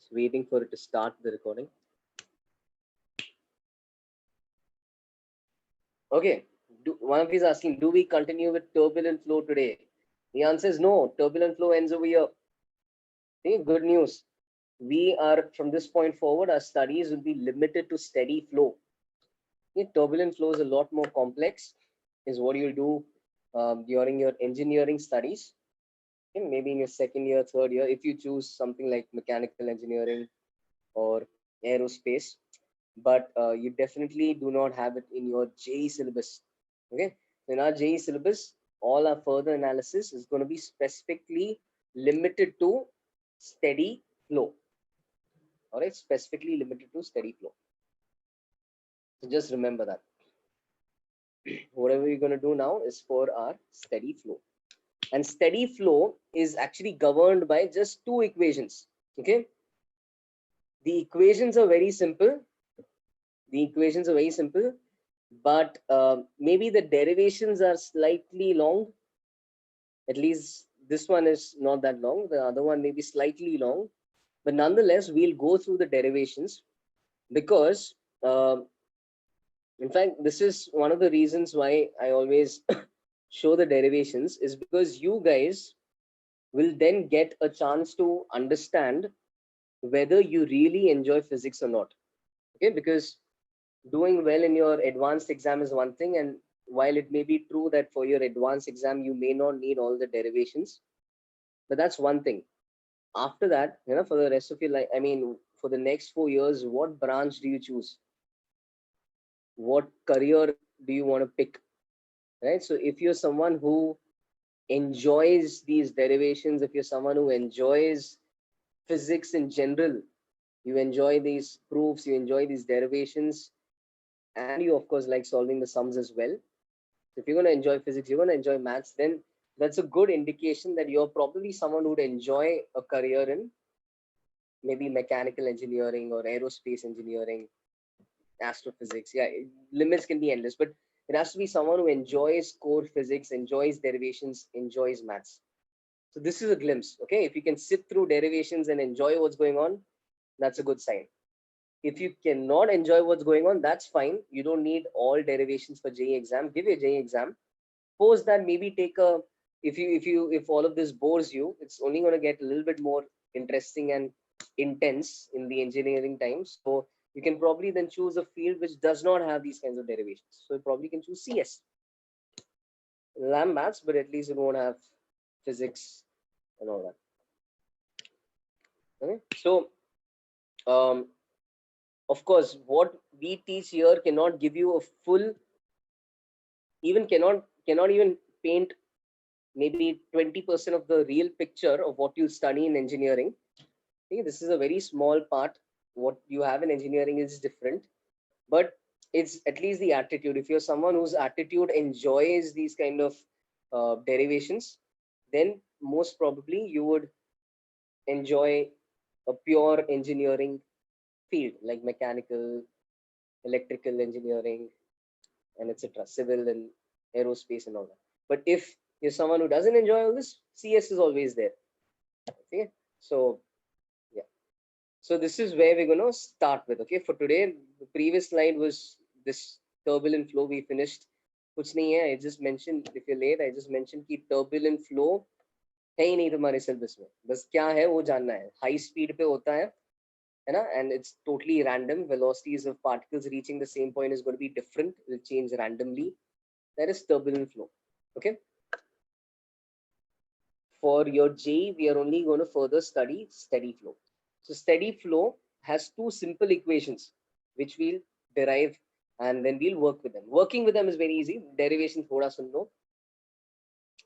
Just waiting for it to start the recording. Okay, one of you is asking, do we continue with turbulent flow today? The answer is no. Turbulent flow ends over here. Okay, good news. We are, from this point forward, our studies will be limited to steady flow. Okay, turbulent flow is a lot more complex, is what you'll do during your engineering studies. Okay, maybe in your second year, third year, if you choose something like mechanical engineering or aerospace, but you definitely do not have it in your JEE syllabus. Okay, so in our JEE syllabus, all our further analysis is going to be specifically limited to steady flow. All right, specifically limited to steady flow. So just remember that. Whatever we're going to do now is for our steady flow. And steady flow is actually governed by just two equations. Okay, the equations are very simple. But maybe the derivations are slightly long. At least this one is not that long. The other one may be slightly long, but nonetheless, we'll go through the derivations because, in fact, this is one of the reasons why I always show the derivations, is because you guys will then get a chance to understand whether you really enjoy physics or not. Okay, because doing well in your advanced exam is one thing, and while it may be true that for your advanced exam you may not need all the derivations, but that's one thing. After that, for the rest of your life, I mean, for the next 4 years, what branch do you choose? What career do you want to pick? Right? So if you're someone who enjoys these derivations, if you're someone who enjoys physics in general, you enjoy these proofs, you enjoy these derivations, and you of course like solving the sums as well. If you're going to enjoy physics, you're going to enjoy maths, then that's a good indication that you're probably someone who would enjoy a career in maybe mechanical engineering or aerospace engineering, astrophysics. Yeah, limits can be endless, but it has to be someone who enjoys core physics, enjoys derivations, enjoys maths. So this is a glimpse. Okay, if you can sit through derivations and enjoy what's going on, that's a good sign. If you cannot enjoy what's going on, that's fine. You don't need all derivations for JEE exam. Give your JEE exam. Post that, maybe take a, if all of this bores you, it's only going to get a little bit more interesting and intense in the engineering times. So you can probably then choose a field which does not have these kinds of derivations. So you probably can choose CS, LAM maths, but at least it won't have physics and all that. Okay, so of course, what we teach here cannot give you a full, even cannot even paint maybe 20% of the real picture of what you study in engineering. Okay, this is a very small part. What you have in engineering is different, but it's at least the attitude. If you're someone whose attitude enjoys these kind of derivations, then most probably you would enjoy a pure engineering field like mechanical, electrical engineering, and etc., civil and aerospace and all that. But if you're someone who doesn't enjoy all this, CS is always there. Okay, so yeah, so this is where we're going to start with. Okay, for today, the previous slide was this turbulent flow. We finished. कुछ नहीं है. I just mentioned, if you're late, I just mentioned कि turbulent flow है ही नहीं तुम्हारे syllabus में. बस क्या है वो जानना है. High speed पे होता है ना, and it's totally random. Velocities of particles reaching the same point is going to be different. It will change randomly. That is turbulent flow. Okay. For your J, we are only going to further study steady flow. So steady flow has two simple equations, which we'll derive and then we'll work with them. Working with them is very easy. Derivation थोड़ा सुन लो,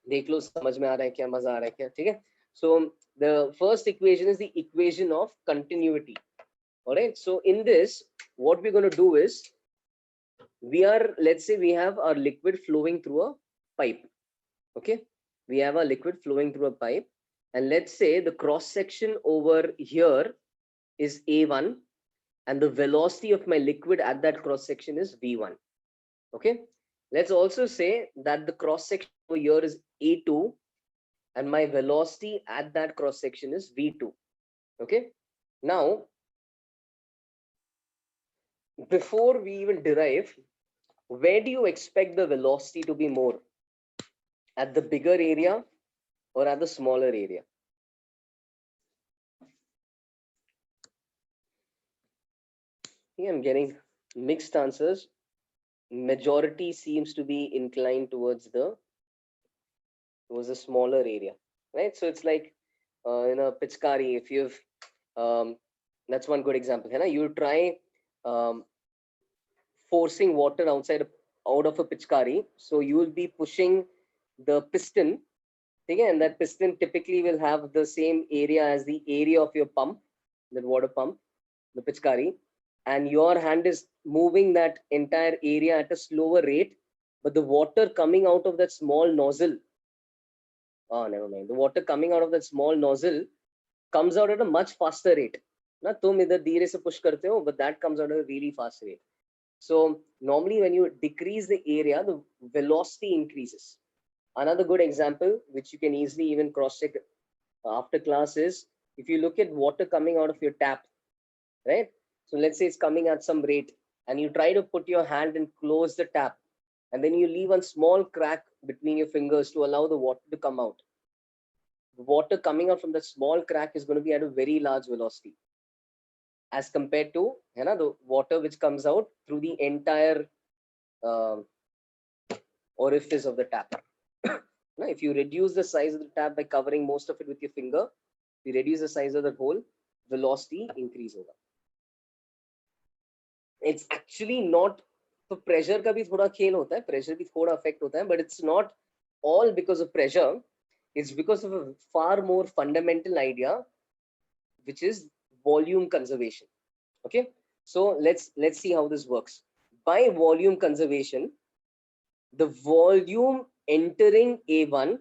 देख लो समझ में आ रहा है क्या, मजा आ रहा है क्या, ठीक है? So the first equation is the equation of continuity. All right. So in this, what we're going to do is, let's say we have our liquid flowing through a pipe. Okay, we have a liquid flowing through a pipe, and let's say the cross section over here is A1, and the velocity of my liquid at that cross section is V1. Okay, let's also say that the cross section over here is A2, and my velocity at that cross section is V2. Okay, Now, before we even derive, where do you expect the velocity to be more? At the bigger area or at the smaller area? Yeah, I'm getting mixed answers. Majority seems to be inclined towards a smaller area, right? So it's like in a pitchkari, if you've that's one good example. You know, you try um, forcing water out of a pitchkari, so you will be pushing the piston. Okay, and that piston typically will have the same area as the area of your pump, that water pump, the pitchkari, and your hand is moving that entire area at a slower rate, but the water coming out of that small nozzle, oh never mind, the water coming out of that small nozzle comes out at a much faster rate. ना तुम इधर धीरे से push करते हो, but that comes out at a really fast rate. So normally when you decrease the area, the velocity increases. Another good example, which you can easily even cross check after class, is if you look at water coming out of your tap, right? So let's say it's coming at some rate, and you try to put your hand and close the tap, and then you leave a small crack between your fingers to allow the water to come out. The water coming out from that small crack is going to be at a very large velocity as compared to the water which comes out through the entire uh, orifice of the tap. Now, if you reduce the size of the tap by covering most of it with your finger, you reduce the size of the hole, velocity increase होगा. It's actually not, तो pressure का भी थोड़ा खेल होता है, pressure भी थोड़ा affect होता है, but it's not all because of pressure. It's because of a far more fundamental idea, which is volume conservation. Okay, so let's see how this works. By volume conservation, the volume entering A1.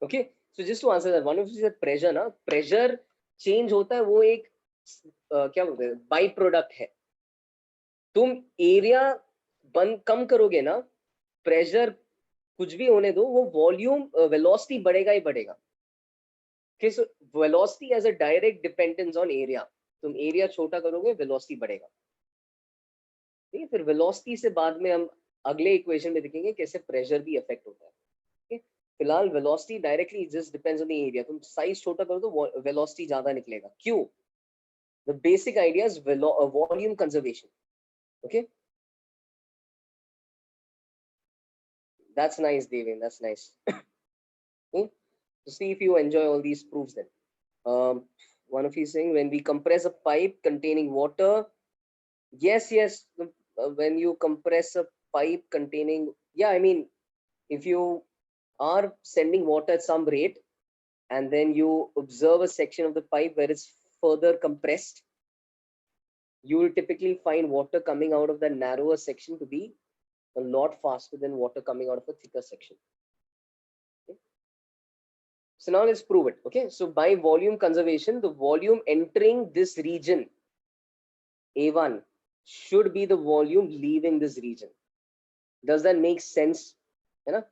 Okay, so just to answer that, one of you said pressure ना, pressure change होता है, वो एक क्या बोलते हैं, by product है. तुम एरिया बंद कम करोगे ना, प्रेशर कुछ भी होने दो, वो वॉल्यूम वेलोसिटी बढ़ेगा ही बढ़ेगा. Okay, so velocity has a direct dependence on area. तुम एरिया छोटा करोगे, वेलोसिटी बढ़ेगा. ठीक है, फिर वेलोसिटी से बाद में हम अगले इक्वेशन में देखेंगे कैसे प्रेशर भी अफेक्ट होता है. okay? फिलहाल velocity directly just depends on the area. तुम साइज छोटा करो तो वेलोसिटी ज्यादा निकलेगा. क्यों? The basic idea is volume conservation. Okay, that's nice, Devin. That's nice. Okay? So see if you enjoy all these proofs then. One of you saying when we compress a pipe containing water, yes, when you compress a pipe containing, yeah, I mean, if you are sending water at some rate and then you observe a section of the pipe where it's further compressed, you will typically find water coming out of the narrower section to be a lot faster than water coming out of a thicker section. Okay? So now let's prove it. Okay, so by volume conservation, the volume entering this region A1 should be the volume leaving this region. Does that make sense? You know,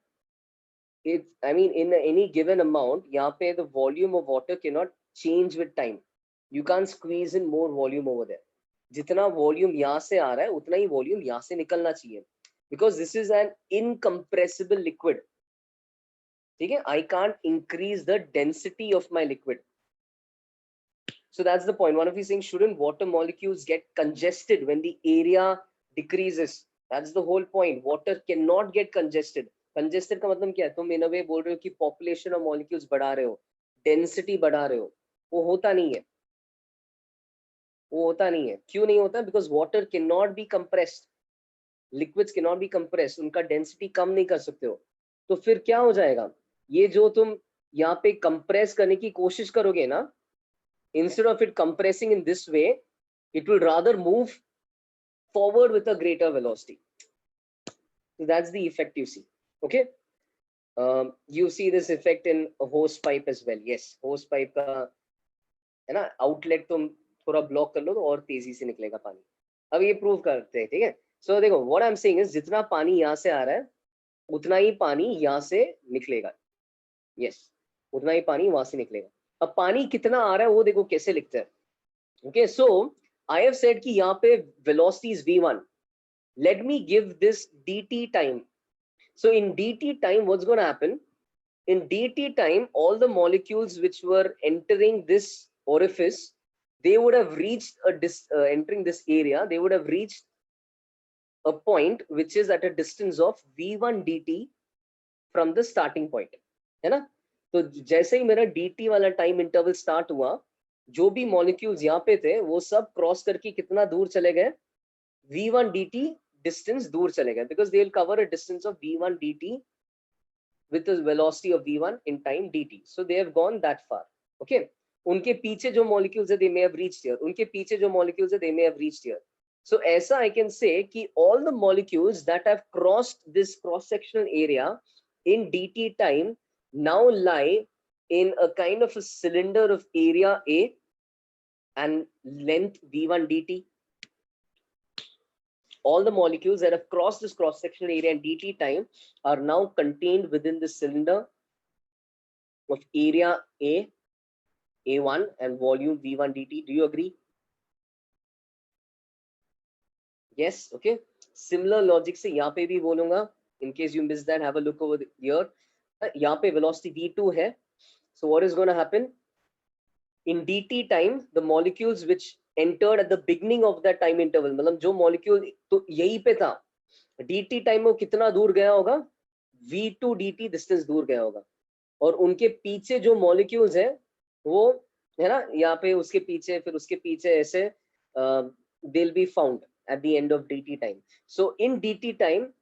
I mean, in any given amount, यहाँ पे the volume of water cannot change with time. You can't squeeze in more volume over there. जितना volume यहाँ से आ रहा है, उतना ही volume यहाँ से निकलना चाहिए. Because this is an incompressible liquid. ठीक है? I can't increase the density of my liquid. So that's the point. One of you saying, shouldn't water molecules get congested when the area decreases? That's the whole point. Water cannot get congested. Congested का मतलब क्या है? तुम in a way बोल रहे हो कि population of molecules बढ़ा रहे हो, density बढ़ा रहे हो. वो होता नहीं है. वो होता नहीं है. क्यों नहीं होता? Because water cannot be compressed. Liquids cannot be compressed. उनका density कम नहीं कर सकते हो. तो फिर क्या हो जाएगा? ये जो तुम यहाँ पे compress करने की कोशिश करोगे ना, instead of it compressing in this way, it will rather move forward with a greater velocity. So that's the effect you see. Okay, you see this effect in a hose pipe as well. Yes, hose pipe का है ना, outlet तुम थोड़ा block कर लो तो और तेजी से निकलेगा पानी. अब ये prove करते हैं, ठीक है? So देखो, what I'm saying is जितना पानी यहाँ से आ रहा है, उतना ही पानी यहाँ से निकलेगा. Yes, उतना ही पानी वहां से निकलेगा. अब पानी कितना आ रहा है वो देखो कैसे लिखते हैं. Okay, so I have said कि यहाँ पे velocity is v1. Let me give this dt time. So in dt time, what's going to happen? In dt time, all the molecules which were entering this orifice, they would have reached entering this area, they would have reached a point which is at a distance of v1 dt from the starting point, है ना? तो जैसे ही मेरा dt वाला time interval start हुआ, जो भी molecules यहाँ पे थे वो सब क्रॉस करके कितना दूर चले गए? v1 dt डिस्टेंस दूर चले गए, because they will cover a distance of v1 dt with the velocity of v1 in time dt. So they have gone that far. Okay, उनके पीछे जो molecules है, they may have reached here. उनके पीछे जो molecules है, they may have reached here. So ऐसा I can say कि all the molecules that have crossed this cross-sectional area in dt time now lie in a kind of a cylinder of area A and length v1 dt. All the molecules that have crossed this cross-sectional area in dt time are now contained within the cylinder of area A, A1 and volume V1 dt. Do you agree? Yes, okay. Similar logic से यहाँ पे भी बोलूँगा. In case you missed that, have a look over here. यहाँ पे velocity V2 है. So what is going to happen? In dt time, the molecules which entered at the beginning of that time interval, मतलब जो molecule तो यही पे था, dt time में कितना दूर गया होगा? V2 dt distance दूर गया होगा. और उनके पीछे जो molecules है, वो है ना, यहाँ पे उसके पीछे, फिर उसके पीछे ऐसे they'll be found at the end of dt time. So in dt time,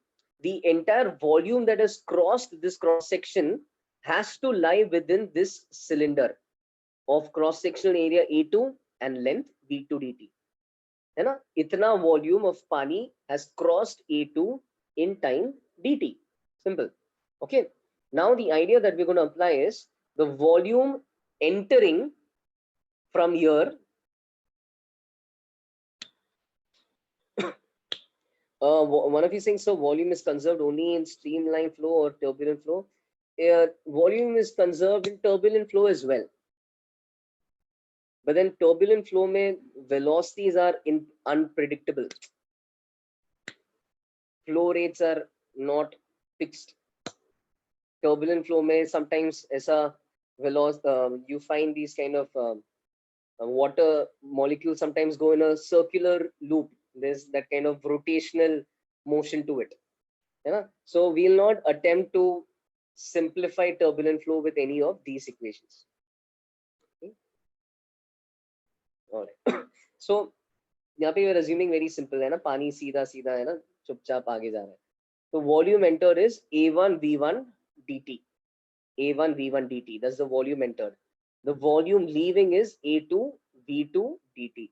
the entire volume that has crossed this cross section has to lie within this cylinder of cross sectional area A2 and length V2 dt. है ना, इतना volume of पानी has crossed A2 in time dt. Simple. Okay. Now the idea that we're going to apply is the volume entering from here. One of these things, so volume is conserved only in streamline flow or turbulent flow. Volume is conserved in turbulent flow as well. But then turbulent flow mein velocities are unpredictable. Flow rates are not fixed. Turbulent flow mein sometimes aisa you find these kind of water molecules sometimes go in a circular loop. There's that kind of rotational motion to it. So we'll not attempt to simplify turbulent flow with any of these equations. Okay. All right. So यहाँ पे we're assuming very simple है ना, पानी सीधा सीधा है ना, चुपचाप आगे जा रहा है. So volume entered is A1 V1 dt. A1 V1 dt. That's the volume entered. The volume leaving is A2 V2 dt.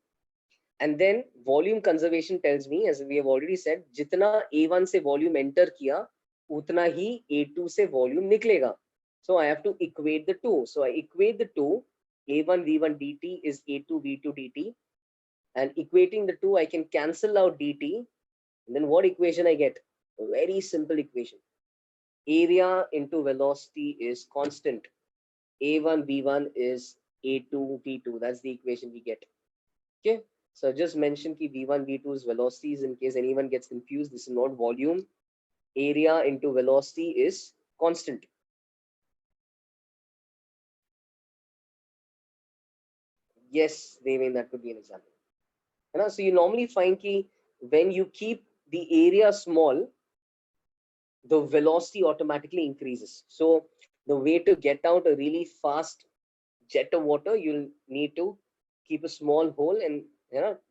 And then volume conservation tells me, as we have already said, जितना A1 से volume enter किया, उतना ही A2 से volume निकलेगा. So I have to equate the two. So I equate the two. A1 V1 dt is A2 V2 dt. And equating the two, I can cancel out dt. And then what equation I get? A very simple equation. Area into velocity is constant. A1 V1 is A2 V2. That's the equation we get. Okay. So I just mentioned ki V1 V2 is velocities. In case anyone gets confused, this is not volume. Area into velocity is constant. Yes, Devin, that could be an example. So you normally find ki when you keep the area small, the velocity automatically increases. So the way to get out a really fast jet of water, you'll need to keep a small hole, and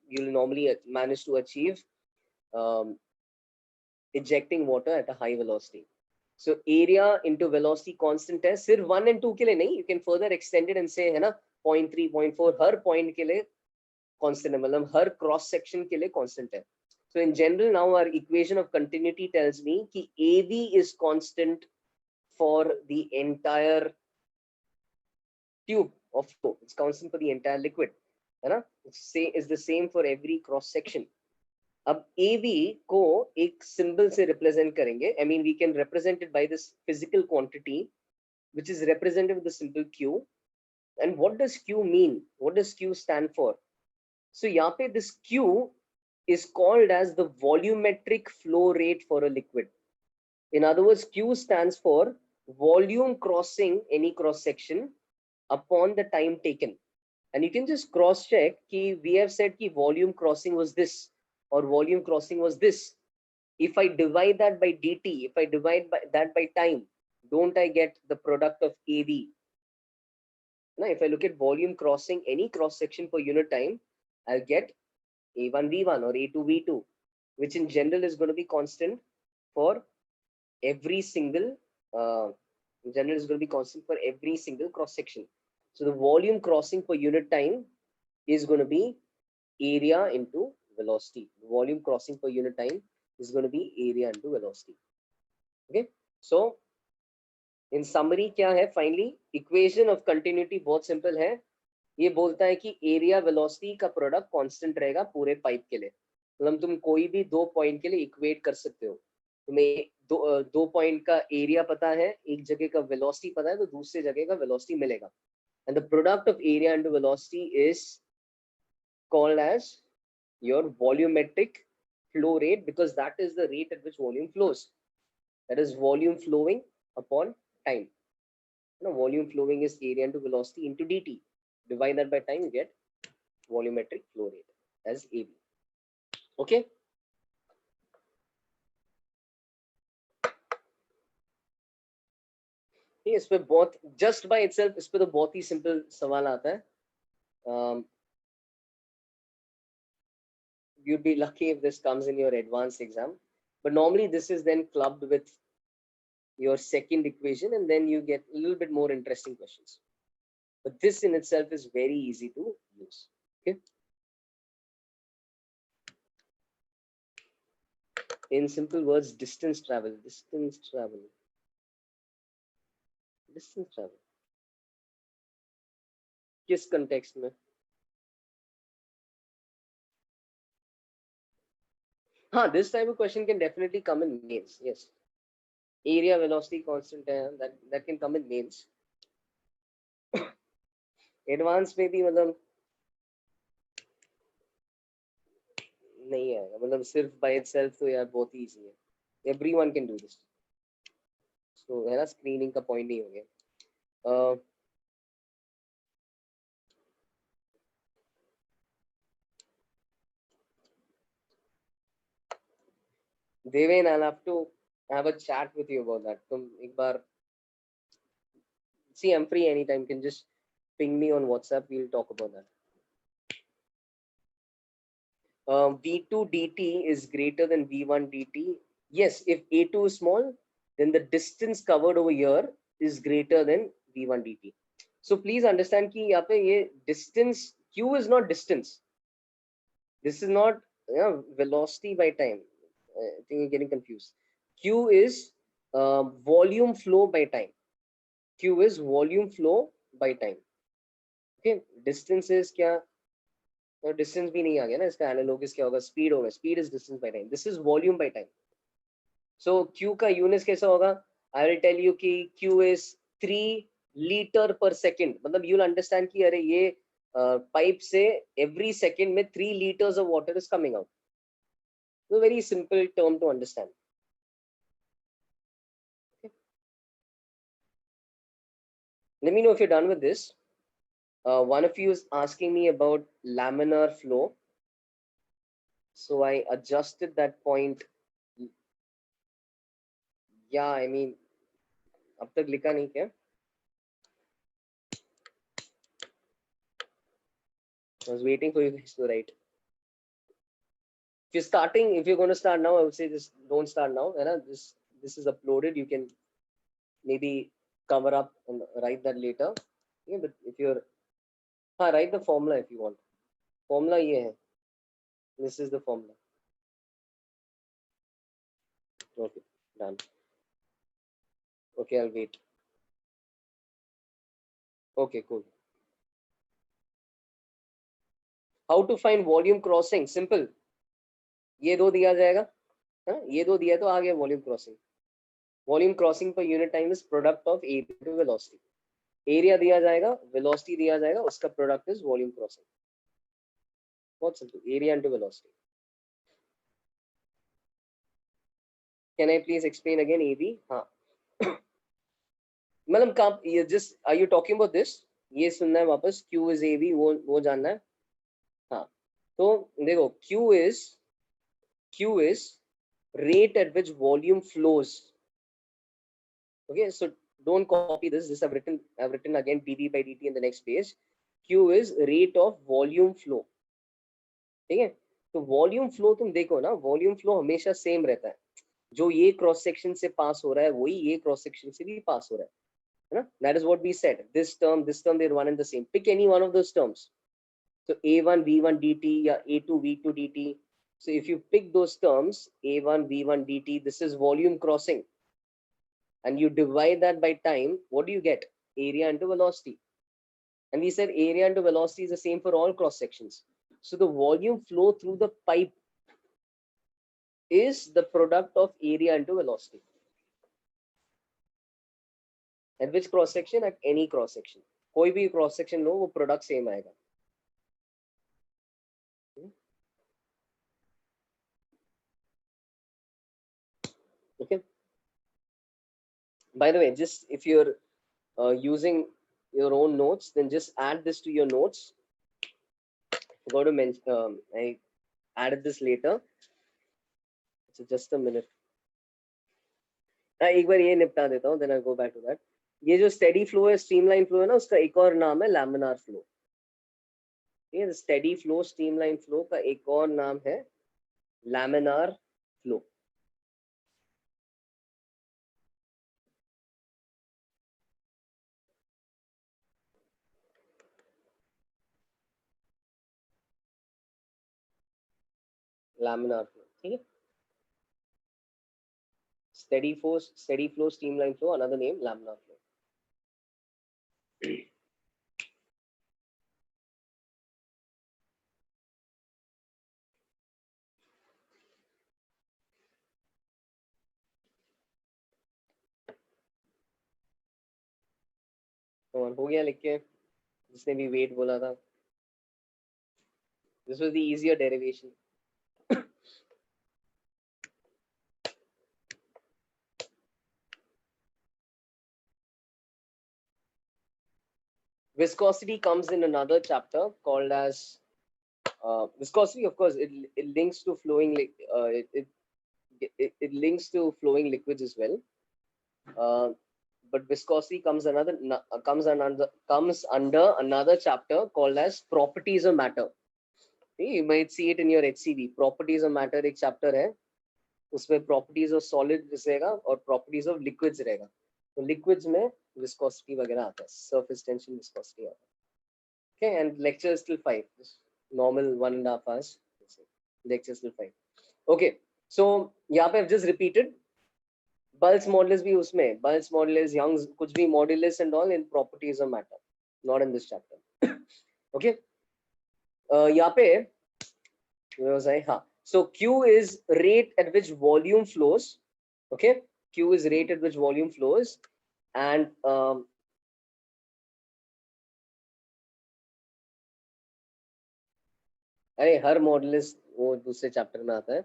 you'll normally manage to achieve ejecting water at a high velocity. So area into velocity constant है, सिर्फ 1 and 2 के लिए नहीं, you can further extend it and say है ना 0.3, 0.4 हर point के लिए constant है, मतलब हर cross section के लिए constant है. So in general, now our equation of continuity tells me कि AV is constant for the entire tube of flow. It's constant for the entire liquid. है ना? It's the same for every cross section. अब AV को एक symbol से represent करेंगे. I mean, we can represent it by this physical quantity, which is represented with the symbol Q. And what does Q mean? What does Q stand for? So यहाँ पे this Q is called as the volumetric flow rate for a liquid. In other words, Q stands for volume crossing any cross section upon the time taken. And you can just cross check कि we have said कि volume crossing was this or volume crossing was this. If I divide that by dt, if I divide that by time, don't I get the product of AV? Now, if I look at volume crossing any cross section per unit time, I'll get A1 V1 or A2 V2, which in general is going to be constant for every single, in general is going to be constant for every single cross section. So the volume crossing per unit time is going to be area into velocity. The volume crossing per unit time is going to be area into velocity. Okay, so in summary क्या है finally equation of continuity बहुत simple है. ये बोलता है कि area velocity का product constant रहेगा पूरे पाइप के लिए. मतलब तुम कोई भी दो पॉइंट के लिए इक्वेट कर सकते हो. तुम्हें दो पॉइंट का एरिया पता है, एक जगह का वेलोसिटी पता है, तो दूसरे जगह का वेलोसिटी मिलेगा. And the product of area and velocity is called as your volumetric flow rate, because that is the rate at which volume flows. That is volume flowing upon time. Volume flowing is area into velocity into dt. Divide that by time, you get volumetric flow rate as AB. Okay. इस पे बहुत just by itself इस पे तो बहुत ही simple सवाल आता है. You'd be lucky if this comes in your advanced exam, but normally this is then clubbed with your second equation, and then you get a little bit more interesting questions. But this in itself is very easy to use. Okay. In simple words, distance travel. किस context में? This type of question can definitely come in mains. Yes. Area velocity constant है, that can come in mains. Advanced में भी मतलब नहीं आएगा, मतलब सिर्फ by itself तो यार बहुत ही easy है. Everyone can do this. So है ना, screening का point नहीं हो गया. Deven, I'll have to have a chat with you about that. तुम एक बार, see, I'm free anytime. You can just ping me on WhatsApp. We'll talk about that. V2 dt is greater than V1 dt. Yes, if A2 is small, then the distance covered over here is greater than V1 dt. So please understand कि यहाँ पे ये distance, Q is not distance. This is not velocity by time. I think you're getting confused. Q is volume flow by time. Q is volume flow by time. Okay, distance is क्या? Distance भी नहीं आ गया ना, इसका analogous क्या होगा? Speed होगा. Speed is distance by time. This is volume by time. So Q का यूनिट कैसा होगा? आई विल टेल यू कि Q इज 3 लीटर पर सेकंड. मतलब यू विल अंडरस्टैंड कि अरे ये पाइप से एवरी सेकंड में 3 liters of water is coming out. So very simple term to understand. Okay. Let me know if you're done with this. One of you is asking me about laminar flow. So I adjusted that point. Yeah, I mean, अब तक लिखा नहीं क्या? I was waiting for you guys to write. If you're starting, if you're going to start now, I would say just don't start now. This is uploaded. You can maybe cover up and write that later. Yeah, but if you're, write the formula if you want. Formula ये है. This is the formula. Okay, done. Okay, I'll wait. Okay, cool. How to find volume crossing? Simple. ये दो दिया जाएगा, ये दो दिया तो आ गया वॉल्यूम क्रॉसिंग. वॉल्यूम क्रॉसिंग पर unit time is product of area to velocity. Area दिया जाएगा, वेलोसिटी दिया जाएगा, उसका प्रोडक्ट इज वॉल्यूम क्रॉसिंग. बहुत simple. Area into velocity. Can I please explain again AB? हाँ. मतलब कब ये just are you talking about this? ये सुनना है वापस. Q is AB, वो जानना है. हाँ. तो देखो Q is rate at which volume flows. Okay, so don't copy this. This I've written again dV by dt in the next page. Q is rate of volume flow. ठीक है. तो volume flow तुम देखो ना, volume flow हमेशा same रहता है. जो ये क्रॉस सेक्शन से पास हो रहा है वही ये क्रॉस सेक्शन से भी पास हो रहा है ना. That is what we said. This term, they're one and the same. Pick any one of those terms. So A1 V1 dt या A2 V2 dt. So if you pick those terms, A1 V1 dt, this is volume crossing. And you divide that by time, what do you get? Area into velocity. And we said area into velocity is the same for all cross sections. So the volume flow through the pipe is the product of area into velocity. At which cross section? At any cross section. कोई भी cross section लो, वो product same आएगा. Okay. By the way, just if you're using your own notes, then just add this to your notes. Forgot to mention, I added this later. So just a minute. एक बार ये निपटा देता हूँ, then I'll go back to that. ये जो steady flow है, streamline flow है ना, उसका एक और नाम है laminar flow. ये steady flow, streamline flow का एक और नाम है laminar flow. Laminar flow. ठीक है. Steady flow, streamline flow, another name, laminar flow. हो गया लिख के, जिसने भी weight बोला था. This was the easier derivation. Viscosity comes in another chapter called as viscosity. Of course, it links to flowing. It links to flowing liquids as well. But viscosity comes under another chapter called as properties of matter. You might see it in your HCV. Properties of matter एक chapter है. उसमें properties of solids रहेगा और properties of liquids रहेगा. तो liquids में viscosity वगैरह आता है. Surface tension, viscosity आता है. Okay, and lecture is till 5. Normal 1.5 hours. Lecture is till 5. Okay, so यहाँ पे I've just repeated. Bulls modulus भी उसमें. Bulls modulus, Young's कुछ भी modulus and all in properties of matter. Not in this chapter. Okay. यहाँ पे हाँ. So Q is rate at which volume flows. Okay. Q is rate at which volume flows, and अरे हर modulus वो दूसरे chapter में आता है.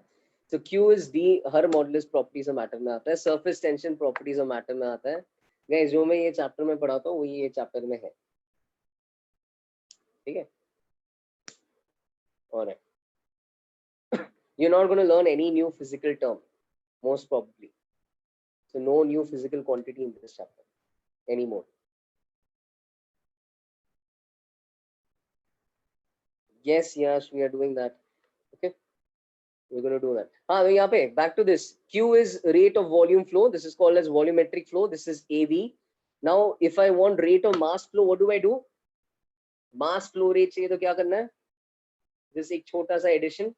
तो Q is D her modulus properties of matter में आता है. Surface tension properties of matter में आता है. गाइस जो मैं ये चैप्टर में पढ़ाता हूँ वही ये चैप्टर में है. ठीक है. Alright. You're not going to learn any new physical term, most probably. So no new physical quantity in this chapter anymore. Yes, Yash, we are doing that. Okay, we're going to do that. हाँ तो यहाँ पे back to this. Q is rate of volume flow. This is called as volumetric flow. This is AV. Now, if I want rate of mass flow, what do I do? Mass flow rate चाहिए तो क्या करना है? This एक छोटा सा addition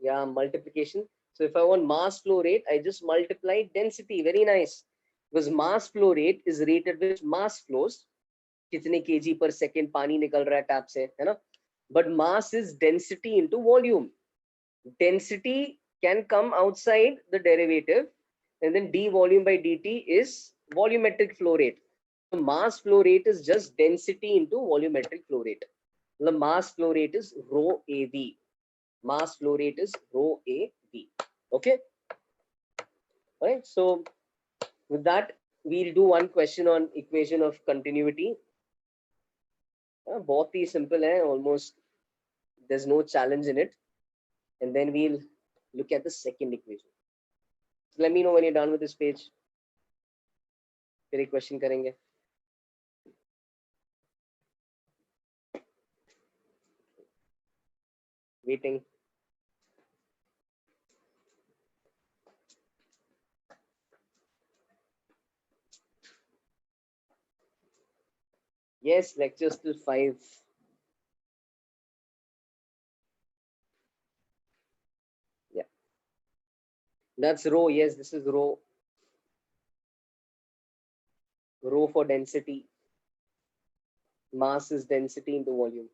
या multiplication. So if I want mass flow rate, I just multiply density. Very nice. Because mass flow rate is rate at which mass flows. कितने kg per second पानी निकल रहा है टैप से, है ना? But mass is density into volume. Density can come outside the derivative, and then d volume by dt is volumetric flow rate. So mass flow rate is just density into volumetric flow rate. The mass flow rate is rho AV. Mass flow rate is rho AV. Okay. All right. So with that, we'll do one question on equation of continuity. बहुत ही simple है, almost there's no challenge in it. And then we'll look at the second equation. So let me know when you're done with this page. फिर एक question करेंगे. Waiting. Yes, lectures till 5. Yeah. That's rho. Yes, this is rho. Rho for density. Mass is density into volume.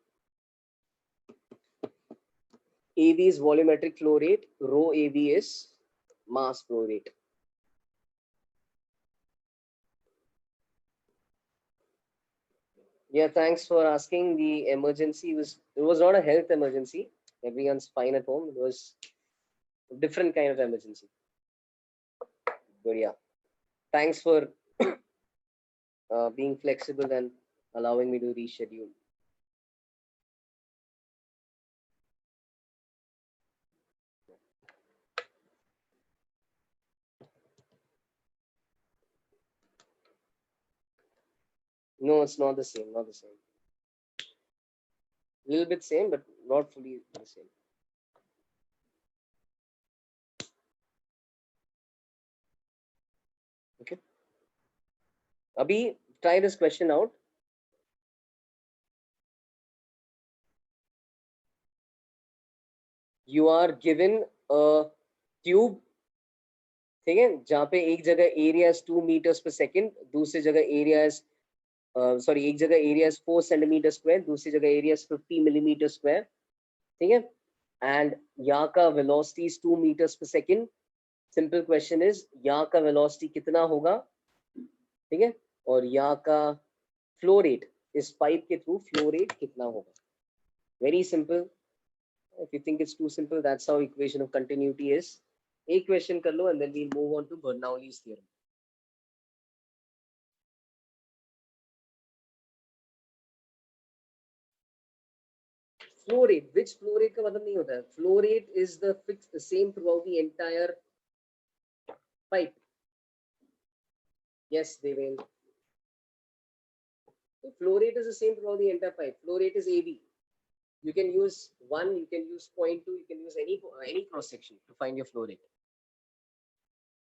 AV is volumetric flow rate. Rho AV is mass flow rate. Yeah, thanks for asking. The emergency was not a health emergency. Everyone's fine at home. It was a different kind of emergency. But yeah, thanks for being flexible and allowing me to reschedule. No, it's not the same. Not the same. A little bit same, but not fully the same. Okay. Abhi, try this question out. You are given a tube, ठीक है, जहाँ पे एक जगह area is 2 meters per second, दूसरी जगह area is sorry, एक जगह area is 4 centimeter square, दूसरी जगह area is 50 millimeter square, ठीक है, and यहाँ का velocity is 2 meters per second. Simple question is यहाँ का velocity कितना होगा, ठीक है, और यहाँ का flow rate इस pipe के through flow rate कितना होगा. Very simple. If you think it's too simple, that's how equation of continuity is. एक question कर लो and then we'll move on to Bernoulli's theorem. Flow rate, which flow rate का मतलब नहीं होता है. Flow rate is the fixed, the same throughout the entire pipe. Yes, they will. The flow rate is the same throughout the entire pipe. Flow rate is AV. You can use 1, you can use 0.2, you can use any cross section to find your flow rate.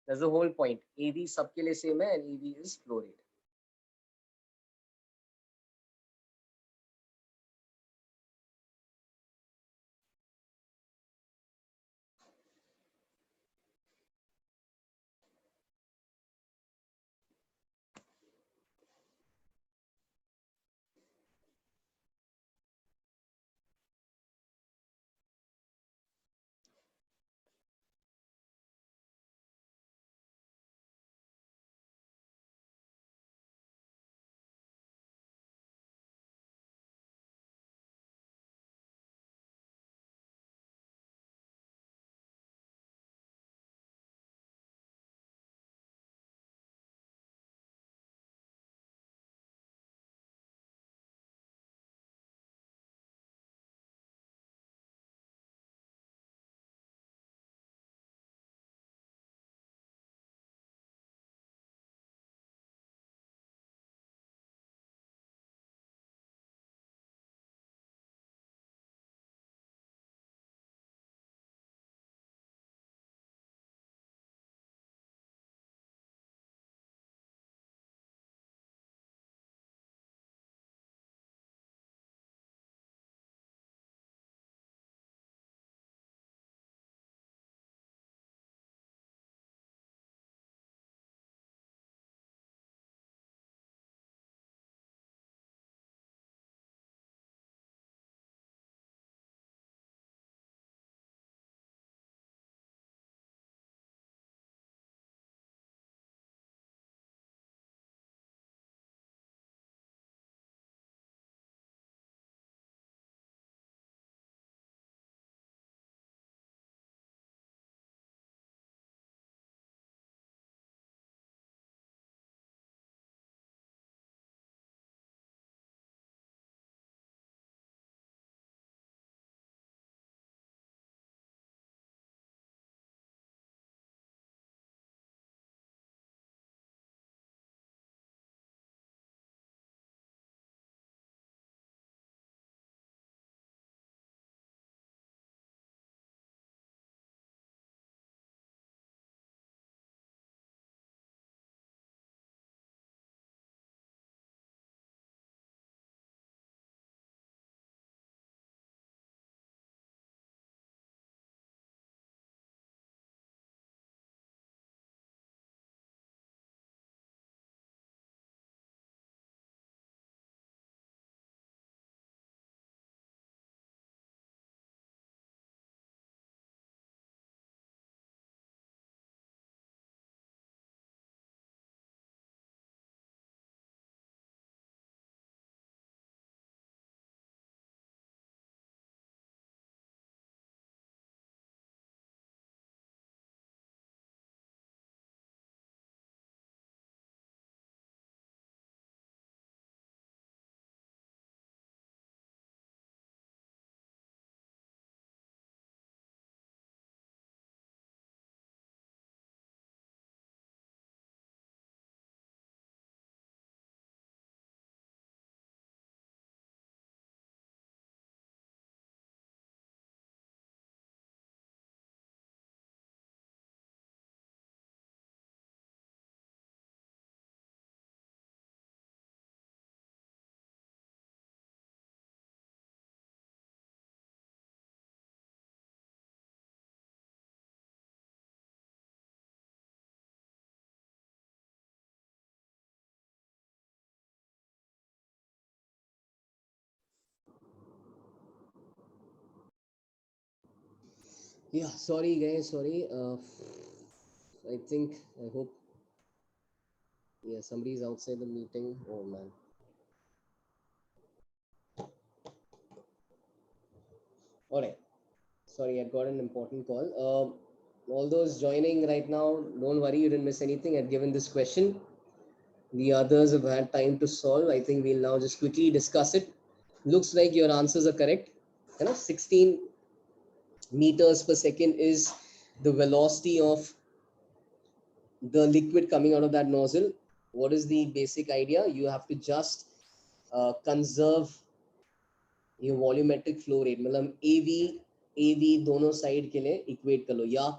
That's the whole point. AV सबके लिए same है and AV is flow rate. Yeah, sorry guys, sorry. I think, I hope, yeah, somebody's outside the meeting. Oh man. All right. Sorry, I got an important call. All those joining right now, don't worry, you didn't miss anything. I've given this question. The others have had time to solve. I think we'll now just quickly discuss it. Looks like your answers are correct. 16 meters per second is the velocity of the liquid coming out of that nozzle. What is the basic idea? You have to just conserve your volumetric flow rate. मतलब AV दोनों side के लिए equate कर लो. यहाँ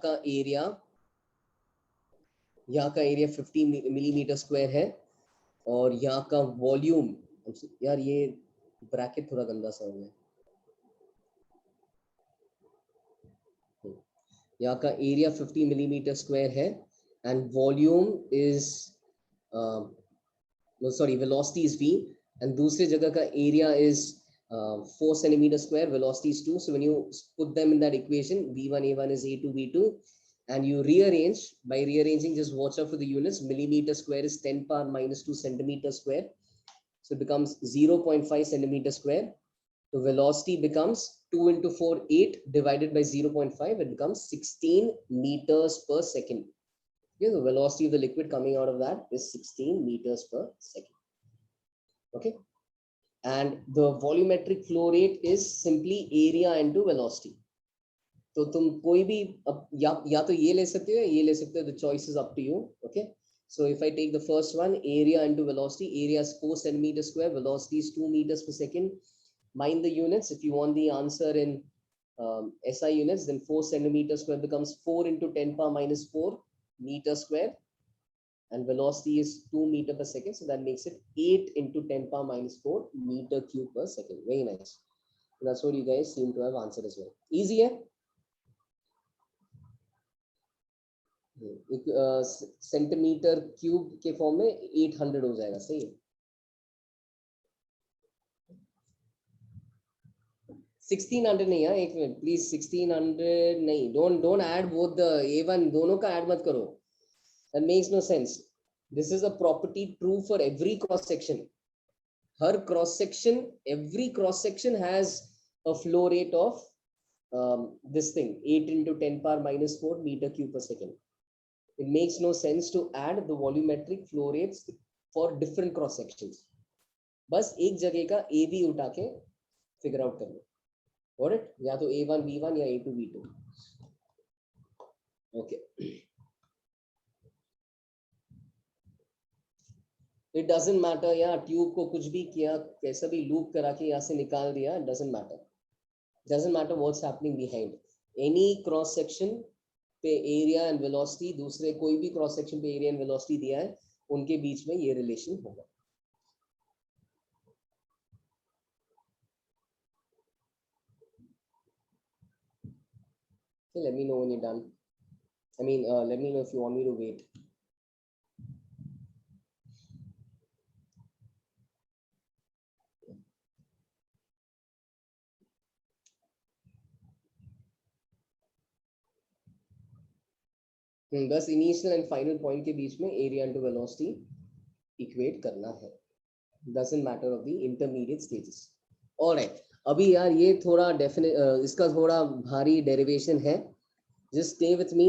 का area 50 millimetre square है और यहाँ का वॉल्यूम, यार ये ब्रैकेट थोड़ा गंदा सा हो गया. यहाँ का एरिया 50 मिलीमीटर स्क्वायर है and volume is no sorry velocity is v and दूसरे जगह का area is 4 centimeter square, velocity is 2. So when you put them in that equation, v1 a1 is a2 v2, and you rearrange, by rearranging just watch out for the units. Millimeter square is 10 power minus 2 centimeter square, so it becomes 0.5 centimeter square. The velocity becomes 2 into 4 8 divided by 0.5, it becomes 16 meters per second. Yeah, the velocity of the liquid coming out of that is 16 meters per second. Okay, and the volumetric flow rate is simply area into velocity. तो तुम कोई भी या तो ये ले सकते हो या ये ले सकते हो. The choice is up to you. Okay, so if I take the first one, area into velocity, area is 4 centimeters square, velocity is 2 meters per second. Mind the units. If you want the answer in SI units, then 4 centimeters square becomes 4 into 10 power minus 4 meter square, and velocity is 2 meter per second, so that makes it 8 into 10 power minus 4 meter cube per second. Very nice. So that's what you guys seem to have answered as well. Easy, eh? Centimetre cube के form में 800 हो जाएगा. सही है. 1600 नहीं. एक minute please. 1600 नहीं. Don't add both the A1, दोनों का ऐड मत करो. That makes no sense. This is a property true for every cross section. Her cross section, every cross section has a flow rate of this thing, 8 into 10 power minus 4 meter cube per second. It makes no sense to add the volumetric flow rates for different cross sections. बस एक जगह का AB उठा के figure out कर लो. Got it? या तो A1 B1 या A2 B2. Okay. It doesn't matter. यार ट्यूब को कुछ भी किया, कैसा भी लूप करा के यहाँ से निकाल दिया, it doesn't matter. Doesn't matter what's happening behind. Any cross section पे एरिया एंड वेलोसिटी, दूसरे कोई भी क्रॉस सेक्शन पे एरिया एंड वेलोसिटी दिया है, उनके बीच में ये रिलेशन होगा. So let me know when you're done. I mean, let me know if you want me to wait. बस इनिशियल एंड फाइनल पॉइंट के बीच में एरिया इनटू वेलोसिटी इक्वेट करना है. Doesn't matter of the intermediate stages. Alright, अभी यार ये थोड़ा definite इसका थोड़ा भारी डेरिवेशन है. Just stay with me,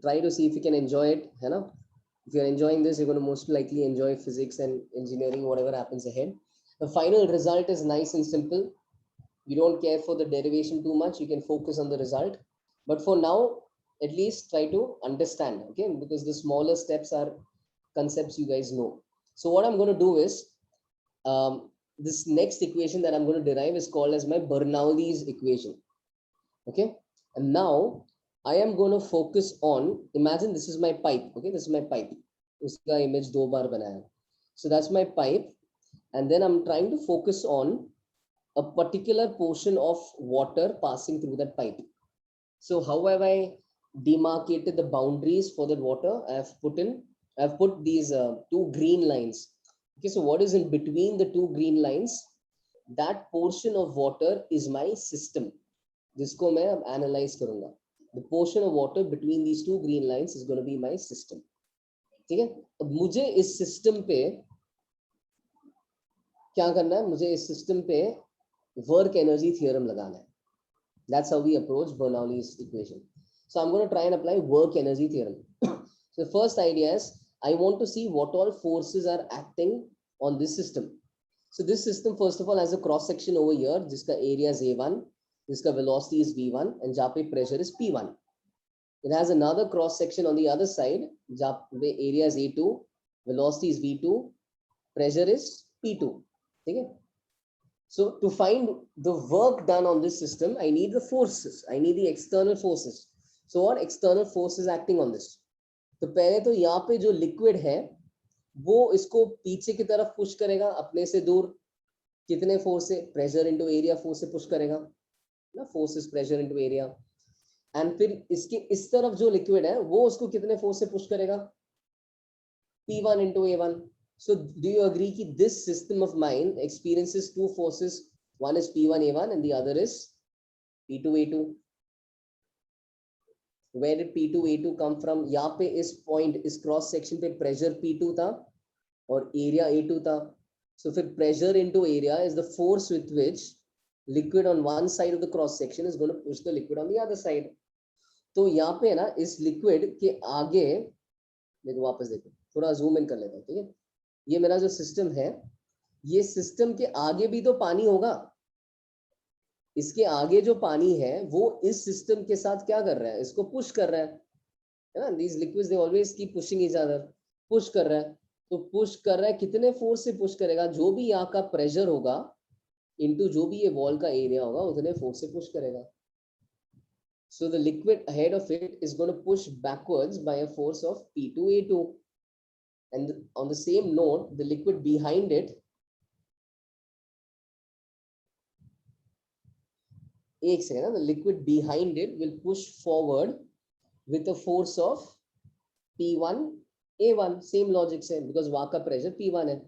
try to see if you can enjoy it, है ना. If you're enjoying this, you're going to most likely enjoy physics and engineering, whatever happens ahead. The final result is nice and simple. You don't care for the derivation too much. You can focus on the result. But for now, at least try to understand, okay? Because the smaller steps are concepts you guys know. So what I'm going to do is, this next equation that I'm going to derive is called as my Bernoulli's equation, okay? And now I am going to focus on, imagine this is my pipe, okay? This is my pipe. Uska image do baar banaya. So that's my pipe. And then I'm trying to focus on a particular portion of water passing through that pipe. So how have I demarcated the boundaries for that water? I've put these two green lines. Okay, so what is in between the two green lines? That portion of water is my system, जिसको मैं अब analyze करूँगा. The portion of water between these two green lines is going to be my system. ठीक है, अब मुझे इस system पे क्या करना है, मुझे इस सिस्टम पे वर्क एनर्जी थ्योरम लगाना है. That's how we approach Bernoulli's equation. So I'm going to try and apply work energy theorem. So the first idea is I want to see what all forces are acting on this system. So this system first of all has a cross section over here, जिसका area is A1, जिसका velocity is V1, and जहाँ पे pressure is P1. It has another cross section on the other side, जहाँ पे area is A2, velocity is V2, pressure is P2. ठीक है. So to find the work done on this system, I need the forces. I need the external forces. So what external forces acting on this? तो पहले तो यहाँ पे जो liquid है वो इसको पीछे की तरफ पुश करेगा अपने से दूर. कितने फोर्स से? प्रेशर इनटू एरिया फोर्स से पुश करेगा ना. Force is pressure into area. And फिर इसके इस तरफ जो लिक्विड है वो उसको कितने फोर्स से पुश करेगा? P1 into A1. So do you agree that this system of mine experiences two forces? One is P1A1 and the other is P2A2. Where did P2A2 come from? यहाँ पे इस point इस cross section पे pressure P2 था और area A2 था. So फिर pressure into area is the force with which liquid on one side of the cross section is going to push the liquid on the other side. तो यहाँ पे ना इस liquid के आगे देखो, वापस देखो, थोड़ा zoom in कर लेता हूँ. ठीक है, ये मेरा जो सिस्टम है, ये सिस्टम के आगे भी तो पानी होगा. इसके आगे जो पानी है वो इस सिस्टम के साथ क्या कर रहा है? इसको पुश कर रहा है ना. these liquids they always keep pushing each other. Push कर रहा है. तो पुश कर रहा है, कितने फोर्स से पुश करेगा? जो भी यहाँ का प्रेशर होगा इनटू जो भी ये वॉल का एरिया होगा उतने फोर्स से पुश करेगा. So the liquid ahead of it is going to push backwards by a force of P2A2. And on the same note, the liquid behind it, the liquid behind it will push forward with a force of P1A1. Same logic same, because वहाँ का pressure P1 है.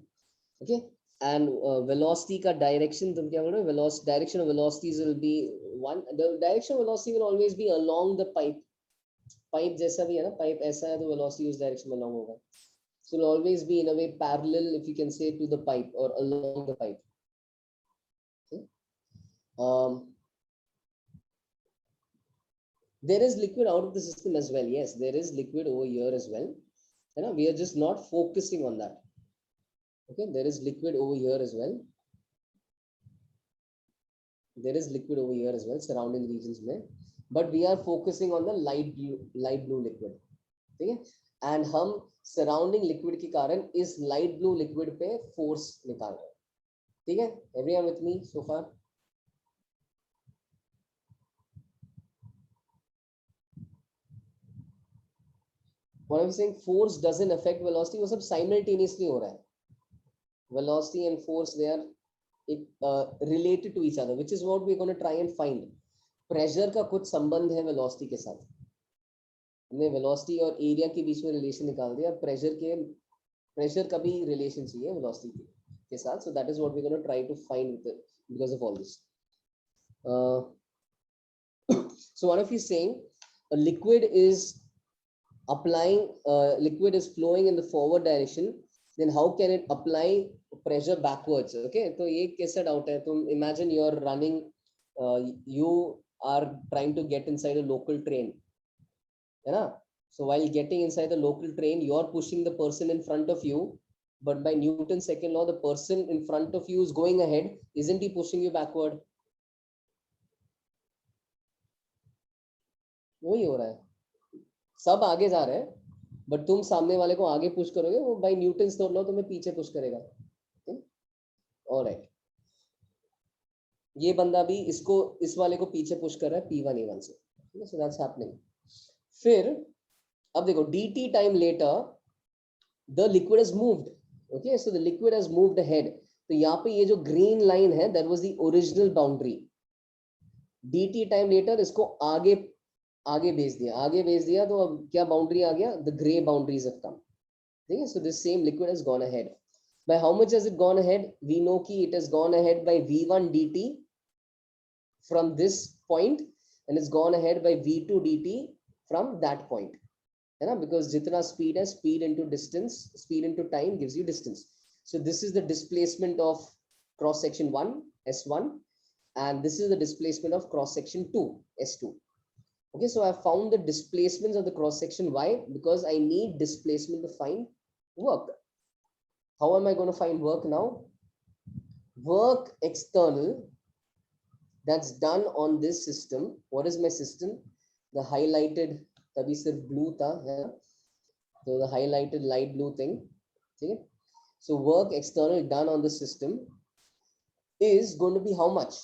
Okay, and velocity का direction तुम क्या बोल रहे हो? Velocity, direction of velocities will be one. The direction of velocity will always be along the pipe. Pipe जैसा भी है ना, pipe ऐसा है तो velocity उस direction में along होगा. So it will always be in a way parallel, if you can say, to the pipe or along the pipe. Okay. There is liquid out of the system as well. Yes, there is liquid over here as well. You know, we are just not focusing on that. Okay, there is liquid over here as well. There is liquid over here as well, surrounding regions में. But we are focusing on the light blue liquid. Okay, and हम surrounding liquid के कारण इस light blue liquid पे force निकाल रहे हैं. ठीक है, everyone with me so far? What I am saying, force doesn't affect velocity. वो सब साइमल्टेनियसली हो रहा है. Velocity and force they are related to each other, which is what we are gonna try and find. Pressure का कुछ संबंध है velocity के साथ. हमने वेलोसिटी और एरिया के बीच में रिलेशन निकाल दिया. प्रेशर का भी रिलेशन चाहिए वेलोसिटी के साथ. So that is what we gonna try to find because of all this. So what if you saying a liquid is flowing in the forward direction, then how can it apply pressure backwards? Okay, तो ये कैसा doubt है? तुम imagine you are running, you are trying to get inside a local train. So while getting inside the local train, you are pushing the person in front of you, but by Newton's second law, the person in front of you is going ahead. Isn't he pushing you backward? वही हो रहा है, सब आगे जा रहे हैं, but तुम सामने वाले को आगे पुश करोगे, वो बाय न्यूटन्स थर्ड लॉ तुम्हें पीछे पुश करेगा. ऑलराइट, ये बंदा भी इसको इस वाले को पीछे पुश कर रहा है P1A1 से. So that's happening. फिर अब देखो, dt time later the liquid has moved. Okay, so the liquid has moved ahead. तो यहाँ पे ये जो ग्रीन लाइन है, that was the original boundary. dt time later इसको आगे भेज दिया. तो अब क्या बाउंड्री आ गया? The grey boundaries have come. ठीक है, so this same liquid has gone ahead. By how much has it gone ahead? We know कि it has gone ahead by v1 dt from this point, and it's gone ahead by v2 dt from that point, है ना, because jitna speed है, speed into distance, speed into time gives you distance. So this is the displacement of cross section 1 s1, and this is the displacement of cross section 2 s2. Okay, so I found the displacements of the cross section. Why? Because I need displacement to find work. How am I going to find work now? Work external that's done on this system. What is my system? The highlighted, tabhi sirf blue tha, hai? So the highlighted light blue thing. Okay? So work external done on the system is going to be how much?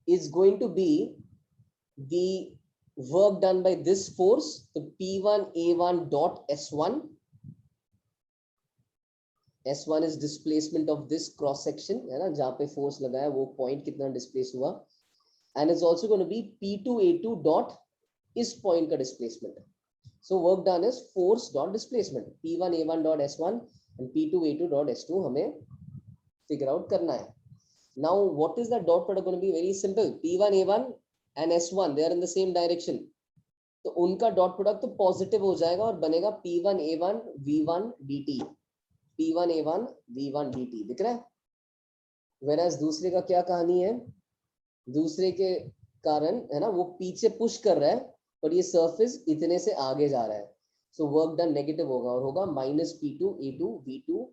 It's going to be the work done by this force, the P1A1 dot S1. S1 is displacement of this cross section, है ना, जहाँ पे force लगा है वो point कितना displace हुआ, and it's also going to be P2A2 dot इस point का displacement. So work done is force dot displacement, P1A1 dot S1 and P2A2 dot S2 हमें figure out करना है. Now what is that dot product going to be? Very simple. P1A1 and S1 they are in the same direction. तो उनका dot product तो positive हो जाएगा और बनेगा P1A1 V1 dt. P1A1 V1 dt दिख रहा है. Whereas दूसरे का क्या कहानी है? दूसरे के कारण है ना वो पीछे पुश कर रहा है पर ये सरफेस इतने से आगे जा रहा है. So work done नेगेटिव होगा और होगा minus P2A2 V2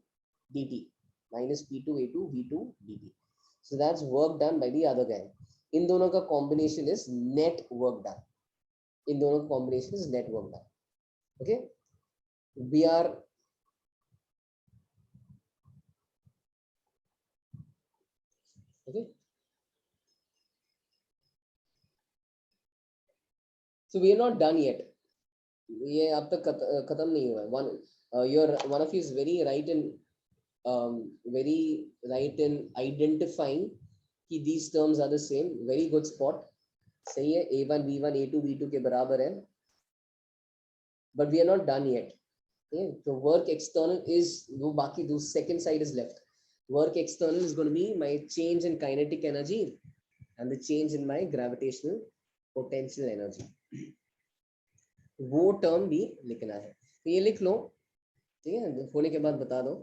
dt. Minus P2A2 V2 dt. So that's work done by the other guy. इन दोनों का combination is net work done. इन दोनों का combination is net work done. Okay? We are okay. So we are not done yet. ये अब तक खत्म नहीं हुआ है. One of you is very right in identifying कि these terms are the same. Very good spot. सही है. A1 V1 A2 V2 के बराबर है. But we are not done yet. Okay? So work external is वो बाकी the second side is left. Work external is going to be my change in kinetic energy and the change in my gravitational potential energy. वो term भी लिखना है. तो ये लिख लो. ठीक है, होने के बाद बता दो.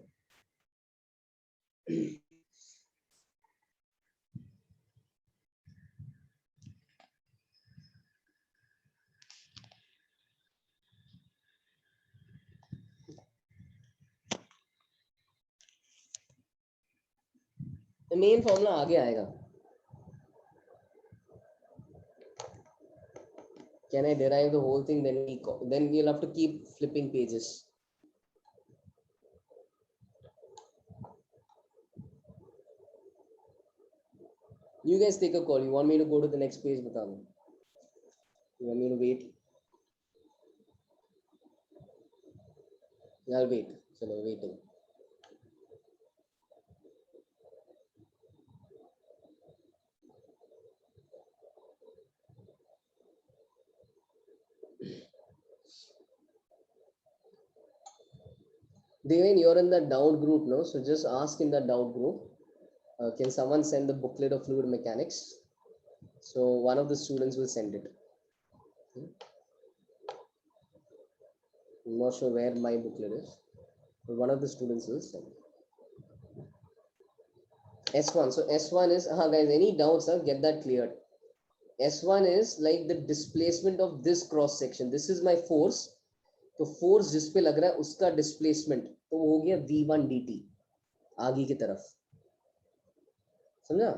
मेन फॉर्मूला आगे आएगा. Can I derive the whole thing? Then we'll have to keep flipping pages. You guys take a call. You want me to go to the next page? बता दो. You want me to wait? I'll wait. चलो waiting. Deven, you're in the doubt group now, so just ask in the doubt group. Can someone send the booklet of fluid mechanics? So one of the students will send it. I'm not sure where my booklet is, but one of the students will send it. S1. So S1 is, guys, any doubts, get that cleared. S1 is like the displacement of this cross section. This is my force. तो force जिस पे लग रहा है उसका displacement तो हो गया v1 dt आगे की तरफ. समझा?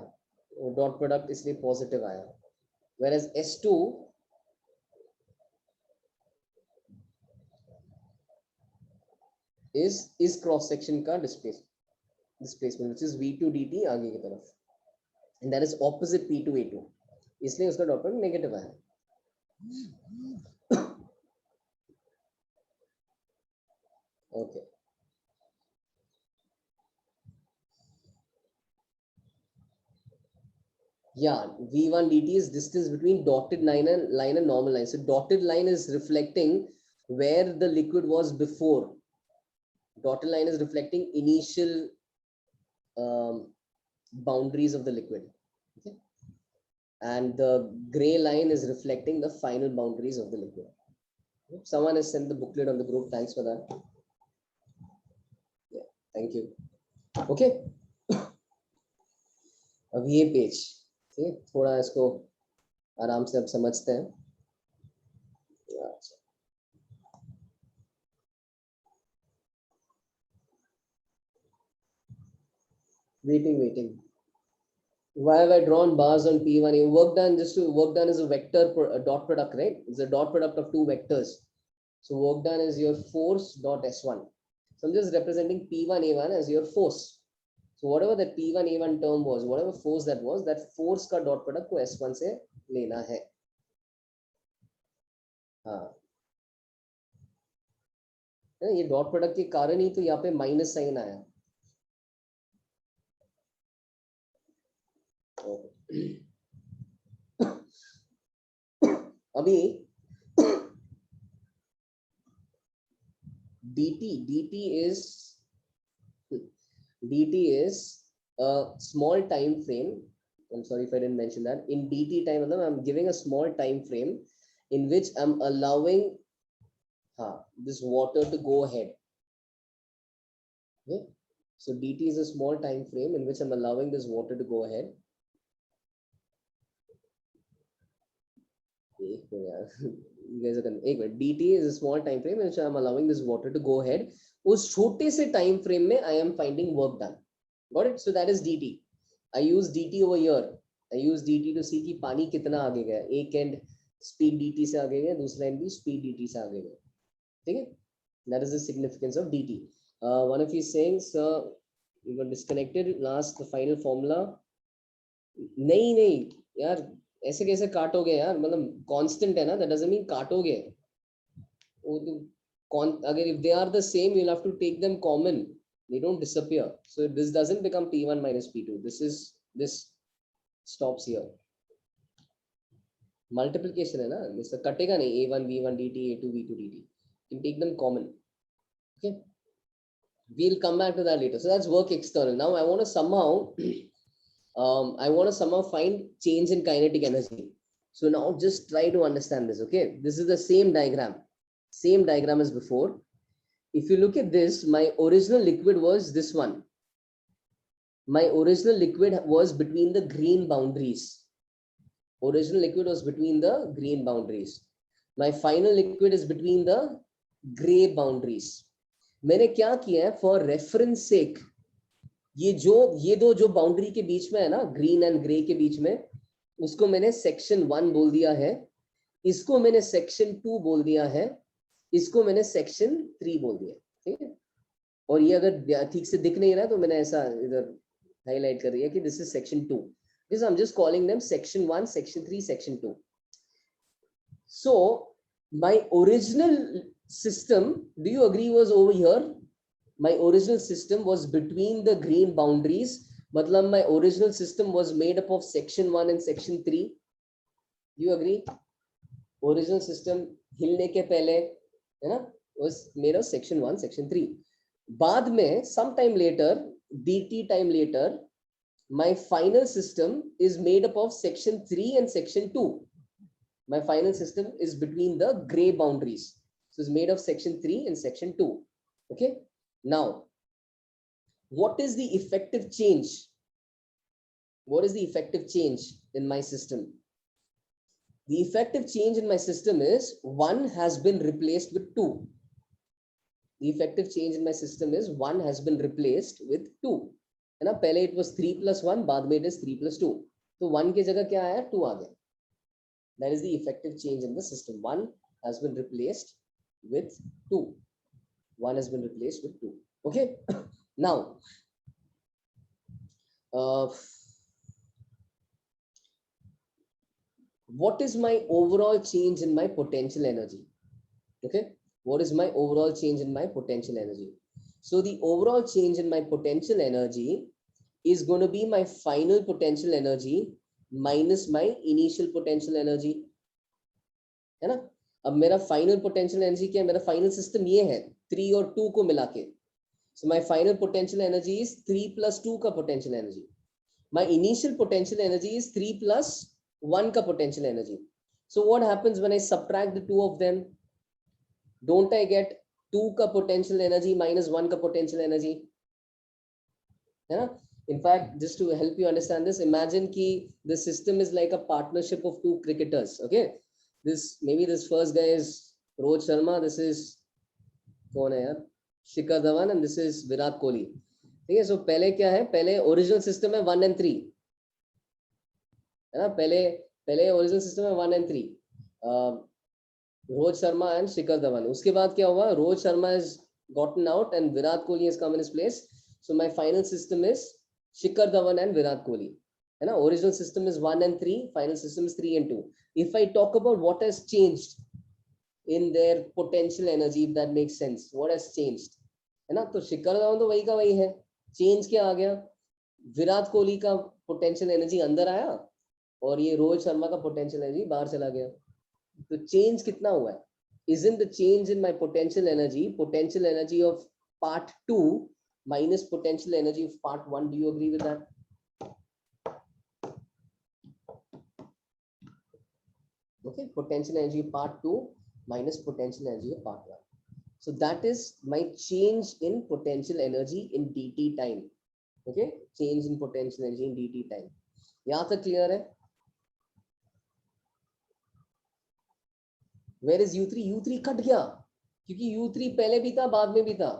वो डॉट प्रोडक्ट इसलिए पॉजिटिव आया. whereas S2 is cross section का displacement which is v2 dt आगे की तरफ, and that is opposite P2A2, इसलिए उसका डॉट प्रोडक्ट नेगेटिव आया. Okay. Yeah, V1 dt is distance between dotted line and normal line. So dotted line is reflecting where the liquid was before. Dotted line is reflecting initial boundaries of the liquid. Okay. and the gray line is reflecting the final boundaries of the liquid. Someone has sent the booklet on the group. Thanks for that. Yeah, thank you. Okay. अब ये page थोड़ा इसको आराम से अब समझते हैं. Waiting. Why have I drawn bars on P1? Work done work done is a vector a dot product, right? It's a dot product of two vectors. So work done is your force dot S1. So I'm just representing P1A1 as your force. So whatever that P1A1 term was, whatever force that was, that force का dot product को S1 से लेना है. हाँ. ये dot product के कारण ही तो यहाँ पे minus sign आया. अभी dt is a small time frame. I'm sorry if I didn't mention that. In dt time, I'm giving a small time frame in which I'm allowing this water to go ahead. Okay? So dt is a small time frame in which I'm allowing this water to go ahead. You guys are dt is a small time frame in which I'm allowing this water to go ahead. उस छोटे से time frame में I am finding work done. Got it? So that is dt. I use dt over here. I use dt to see कि पानी कितना आगे गया. एक end speed dt से आगे गया, दूसरा end भी speed dt से आगे गया. ठीक है? That is the significance of dt. One of you is saying, sir, you were disconnected. Last the final formula. नहीं यार ऐसे कैसे काटोगे यार, मतलब कांस्टेंट है ना, दैट डजंट मीन काटोगे. वो तो अगर if they are the same, you'll have to take them common. They don't disappear. So this doesn't become p1 minus p2. This stops here. Multiplication है ना, this कटेगा नहीं. a1 b1 dt, a2 b2 dt. You can take them common. Okay, we'll come back to that later. So that's work external. Now I want to somehow find change in kinetic energy. So now just try to understand this. Okay, this is the same diagram as before. If you look at this, my original liquid was this one. My original liquid was between the green boundaries. My final liquid is between the gray boundaries. मैंने क्या किया है, for reference sake, ये दो जो boundary के बीच में है ना, ग्रीन एंड ग्रे के बीच में, उसको मैंने सेक्शन 1 बोल दिया है, इसको मैंने सेक्शन 2 बोल दिया है, इसको मैंने सेक्शन 3 बोल दिया. ठीक है? और ये अगर ठीक से दिख नहीं रहा तो मैंने ऐसा इधर हाईलाइट कर दिया कि this is section 2. This I am just calling them section 1, section 3, section 2. So my original system, do you agree, was over here? My original system was between the green boundaries. Matlab my original system was made up of section 1 and section 3. Do you agree? Original system hilne ke pehle hai na, was made of section 1, section 3. बाद में sometime later, dt time later, my final system is made up of section 3 and section 2. My final system is between the gray boundaries. So it's made of section 3 and section 2. Okay. Now, what is the effective change? What is the effective change in my system? The effective change in my system is 1 has been replaced with 2. The effective change in my system is 1 has been replaced with 2. है ना, पहले it was 3 plus 1, बाद में it is 3 plus 2. तो 1 की जगह क्या आया, 2 आ गया. That is the effective change in the system. 1 has been replaced with 2. 1 has been replaced with 2. Okay. Now, what is my overall change in my potential energy? Okay. What is my overall change in my potential energy? So the overall change in my potential energy is going to be my final potential energy minus my initial potential energy. है ना? अब मेरा final potential energy क्या है, मेरा final system ये है 3 और 2 को मिला के. So my final potential energy is 3 plus 2 का potential energy. My initial potential energy is 3 plus 1 का potential energy. So what happens when I subtract the two of them? Don't I get 2 का potential energy minus 1 का potential energy? है ना? In fact, just to help you understand this, imagine कि the system is like a partnership of two cricketers. Okay, maybe this first guy is Rohit Sharma. This is कौन है यार? Shikhar Dhawan, and this is Virat Kohli. ठीक है, so पहले क्या है? पहले ओरिजिनल सिस्टम है 1 and 3, है ना? पहले ओरिजिनल सिस्टम है 1 and 3, रोहित शर्मा एंड शिखर धवन. उसके बाद क्या हुआ? Rohit Sharma has gotten out and Virat Kohli has come in his place. So my final system is Shikhar Dhawan and Virat Kohli, है ना? Original system is 1 and 3, final system is 3 and 2. If I talk about what has changed in their potential energy, if that makes sense, what has changed, है ना? तो शिखर धवन तो वही का वही है. चेंज क्या आ गया? विराट कोहली का पोटेंशियल एनर्जी अंदर आया और ये रोहित शर्मा का पोटेंशियल एनर्जी बाहर चला गया. तो चेंज कितना हुआ है? Isn't the change in my potential energy of part 2 minus potential energy of part 1? Do you agree with that? Okay, potential energy of part 2 minus potential energy of part 1. So that is my change in potential energy in dt time. Okay, change in potential energy in dt time. यहाँ तक clear है? Where is U3? U3 cut गया क्योंकि U3 पहले भी था बाद में भी था.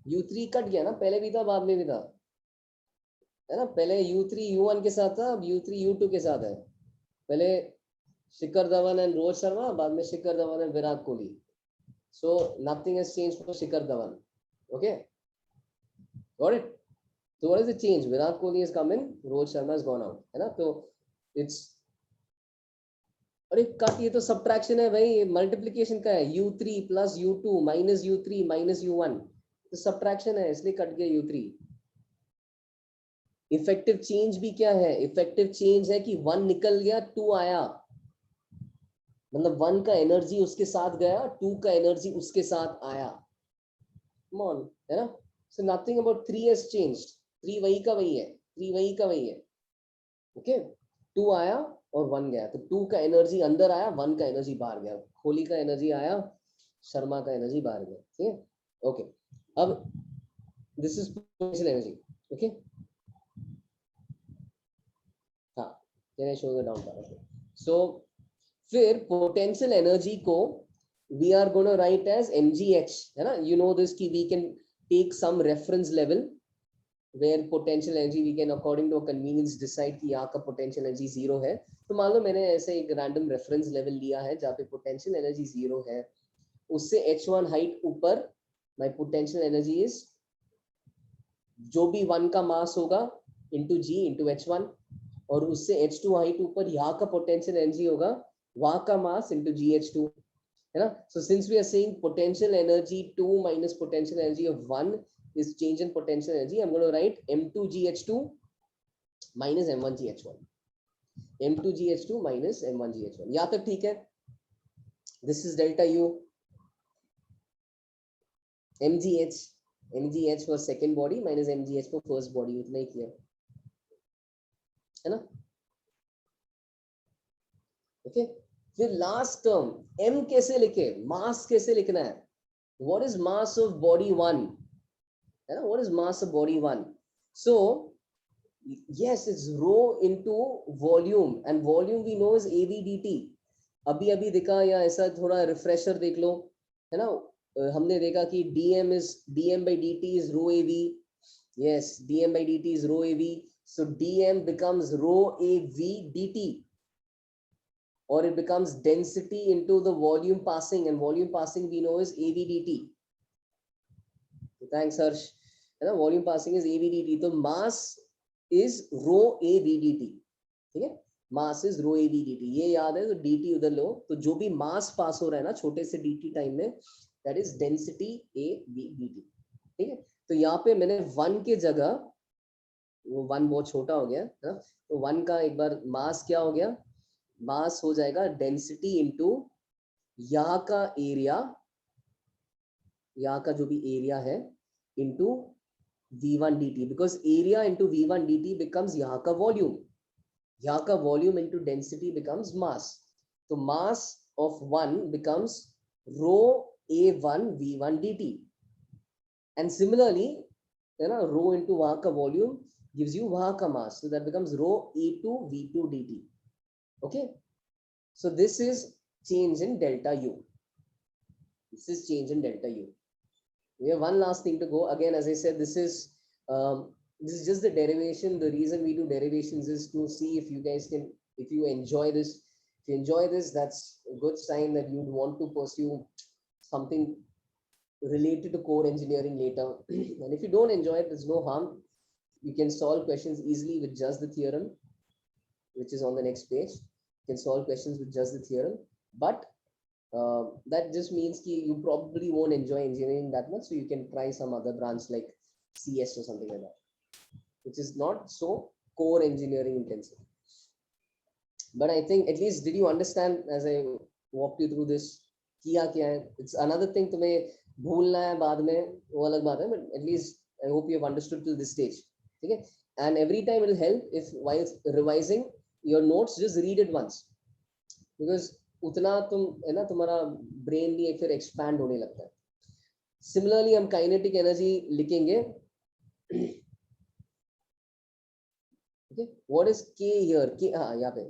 U3 कट गया ना, पहले भी था बाद में भी था, है ना? पहले U3 U1 के साथ था, अब U3 U2 के साथ है. पहले शिखर धवन एंड रोहित शर्मा, बाद में Shikhar Dhawan and Virat Kohli. So nothing has changed for Shikhar Dhawan. Okay, got it? So what is the change? Virat Kohli has come in, Rohit Sharma has gone out, है ना? तो it's, अरे कट, ये तो सब्ट्रैक्शन है भाई, ये मल्टीप्लिकेशन का है. U3 plus U2 minus U3 minus U1, तो सब्ट्रैक्शन है, इसलिए कट गया U3. इफेक्टिव चेंज भी क्या है? इफेक्टिव चेंज है कि 1 निकल गया 2 आया, मतलब 1 का एनर्जी उसके साथ गया, 2 का एनर्जी उसके साथ आया. Come on, है ना? So nothing about 3 has changed. 3 वही का वही है, 3 वही का वही है. ओके, 2 आया और 1 गया, तो 2 का एनर्जी अंदर आया, 1 का एनर्जी बाहर गया. कोहली का एनर्जी आया, शर्मा का एनर्जी बाहर गया. ठीक है, ओके. अब this is potential energy. Okay, हाँ, can I show the down part? So फिर पोटेंशियल एनर्जी को we are gonna write as mgh, है ना? यू नो दिस कि we can take some reference level where potential energy we can according to a convenience decide कि यहाँ का potential energy 0 है. तो मान लो मैंने ऐसे एक random reference level लिया है जहाँ पे potential energy 0 है, उससे h1 height ऊपर my potential energy is जो भी 1 का मास होगा into g into h1, और उससे h2 height ऊपर यहाँ का potential energy होगा वहाँ का मास into gh2, है ना? So since we are saying potential energy 2 minus potential energy of 1 is change in potential energy, I'm going to write m2gh2 minus m1gh1. m2gh2 minus m1gh1. यहाँ तक ठीक है? This is delta U. mgh for second body minus mgh for first body, उतना ही किया, है ना? Okay, फिर last term m कैसे लिखे? मास कैसे लिखना है? What is mass of body 1? What is mass of body 1? So yes, it's rho into volume, and volume we know is AVDT. अभी दिखा या ऐसा थोड़ा रिफ्रेशर देख लो, है ना? हमने देखा कि dm by dt is rho AV. Yes, dm by dt is rho AV. So dm becomes rho AV dt, or it becomes density into the volume passing, and volume passing we know is AVDT. Thanks Harsh. Volume passing is AVDT. तो mass is rho AVDT. ठीक है, mass is rho AVDT. ये याद है, तो dt उधर लो, तो जो भी mass पास हो रहा है ना छोटे से dt टाइम में, that is density AVDT. ठीक है, तो यहाँ पे मैंने 1 के जगह, वो 1 बहुत छोटा हो गया है, तो 1 का एक बार mass क्या हो गया? mass हो जाएगा density into यहाँ का एरिया, यहाँ का जो भी एरिया है, into v1 dt, because area into v1 dt becomes यहाँ का वॉल्यूम. यहाँ का volume into density becomes mass. So mass of 1 becomes rho A1 V1 dt. And similarly, you know, rho into वहाँ का volume gives you वहाँ का mass. So that becomes rho E2 V2 dt. Okay. So this is change in delta U. This is change in delta U. We have one last thing to go. Again, as I said, this is just the derivation. The reason we do derivations is to see if you guys can, if you enjoy this. If you enjoy this, that's a good sign that you'd want to pursue something related to core engineering later. And if you don't enjoy it, there's no harm. You can solve questions easily with just the theorem, which is on the next page. You can solve questions with just the theorem. But that just means that you probably won't enjoy engineering that much, so you can try some other branch like CS or something like that, which is not so core engineering intensive. But I think at least, did you understand as I walked you through this? किया क्या है? It's another thing तुम्हें भूलना है बाद में, वो अलग बात है, but at least I hope you have understood till this stage. Okay? And every time it will help if while revising your notes, just read it once, because उतना तुम है ना, तुम्हारा ब्रेन भी फिर एक्सपैंड होने लगता है. सिमिलरली हम काइनेटिक एनर्जी लिखेंगे. ओके, व्हाट इज के हियर? के, हाँ यहाँ पे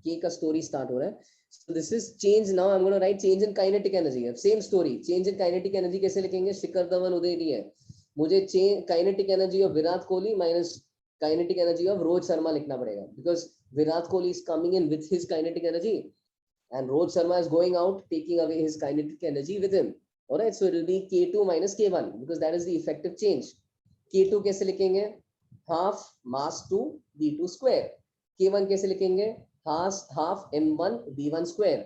के का स्टोरी स्टार्ट हो रहा है. So this is change. Now I am gonna right change in kinetic energy. Same story. Change in kinetic energy कैसे लिखेंगे? शिखर धवन उदय है. मुझे change kinetic energy of Virat Kohli minus kinetic energy of Rohit Sharma लिखना पड़ेगा, because Virat Kohli is coming in with his kinetic energy and Rohit Sharma is going out, taking away his kinetic energy with him. All right, so it will be K2 minus K1, because that is the effective change. K2 कैसे लिखेंगे? Half mass 2 V2 square. K1 कैसे लिखेंगे? Half M1 V1 square.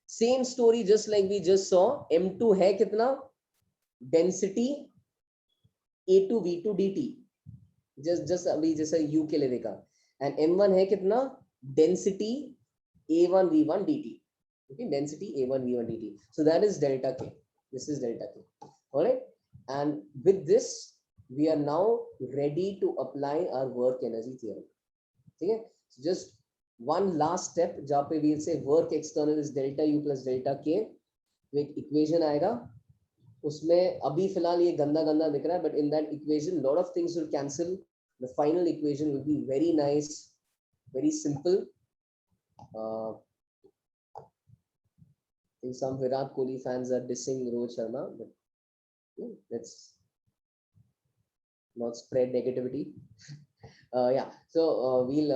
Same story, just like we just saw. M2 है कितना? Density A2 V2 dt. Just अभी जैसा U के लिए देखा. And M1 है कितना? Density A1 V1 dt. Okay, density A1 V1 dt. So that is delta K. This is delta K. All right. And with this, we are now ready to apply our work energy theorem. Okay. So just one last step. जहाँ पे we'll say work external is delta U plus delta K. तो एक equation आएगा. उसमें अभी फिलहाल ये गंदा गंदा दिख रहा है, but in that equation, lot of things will cancel. The final equation will be very nice, very simple. I think some Virat Kohli fans are dissing Rohit Sharma, but let's not spread negativity. Yeah, so we'll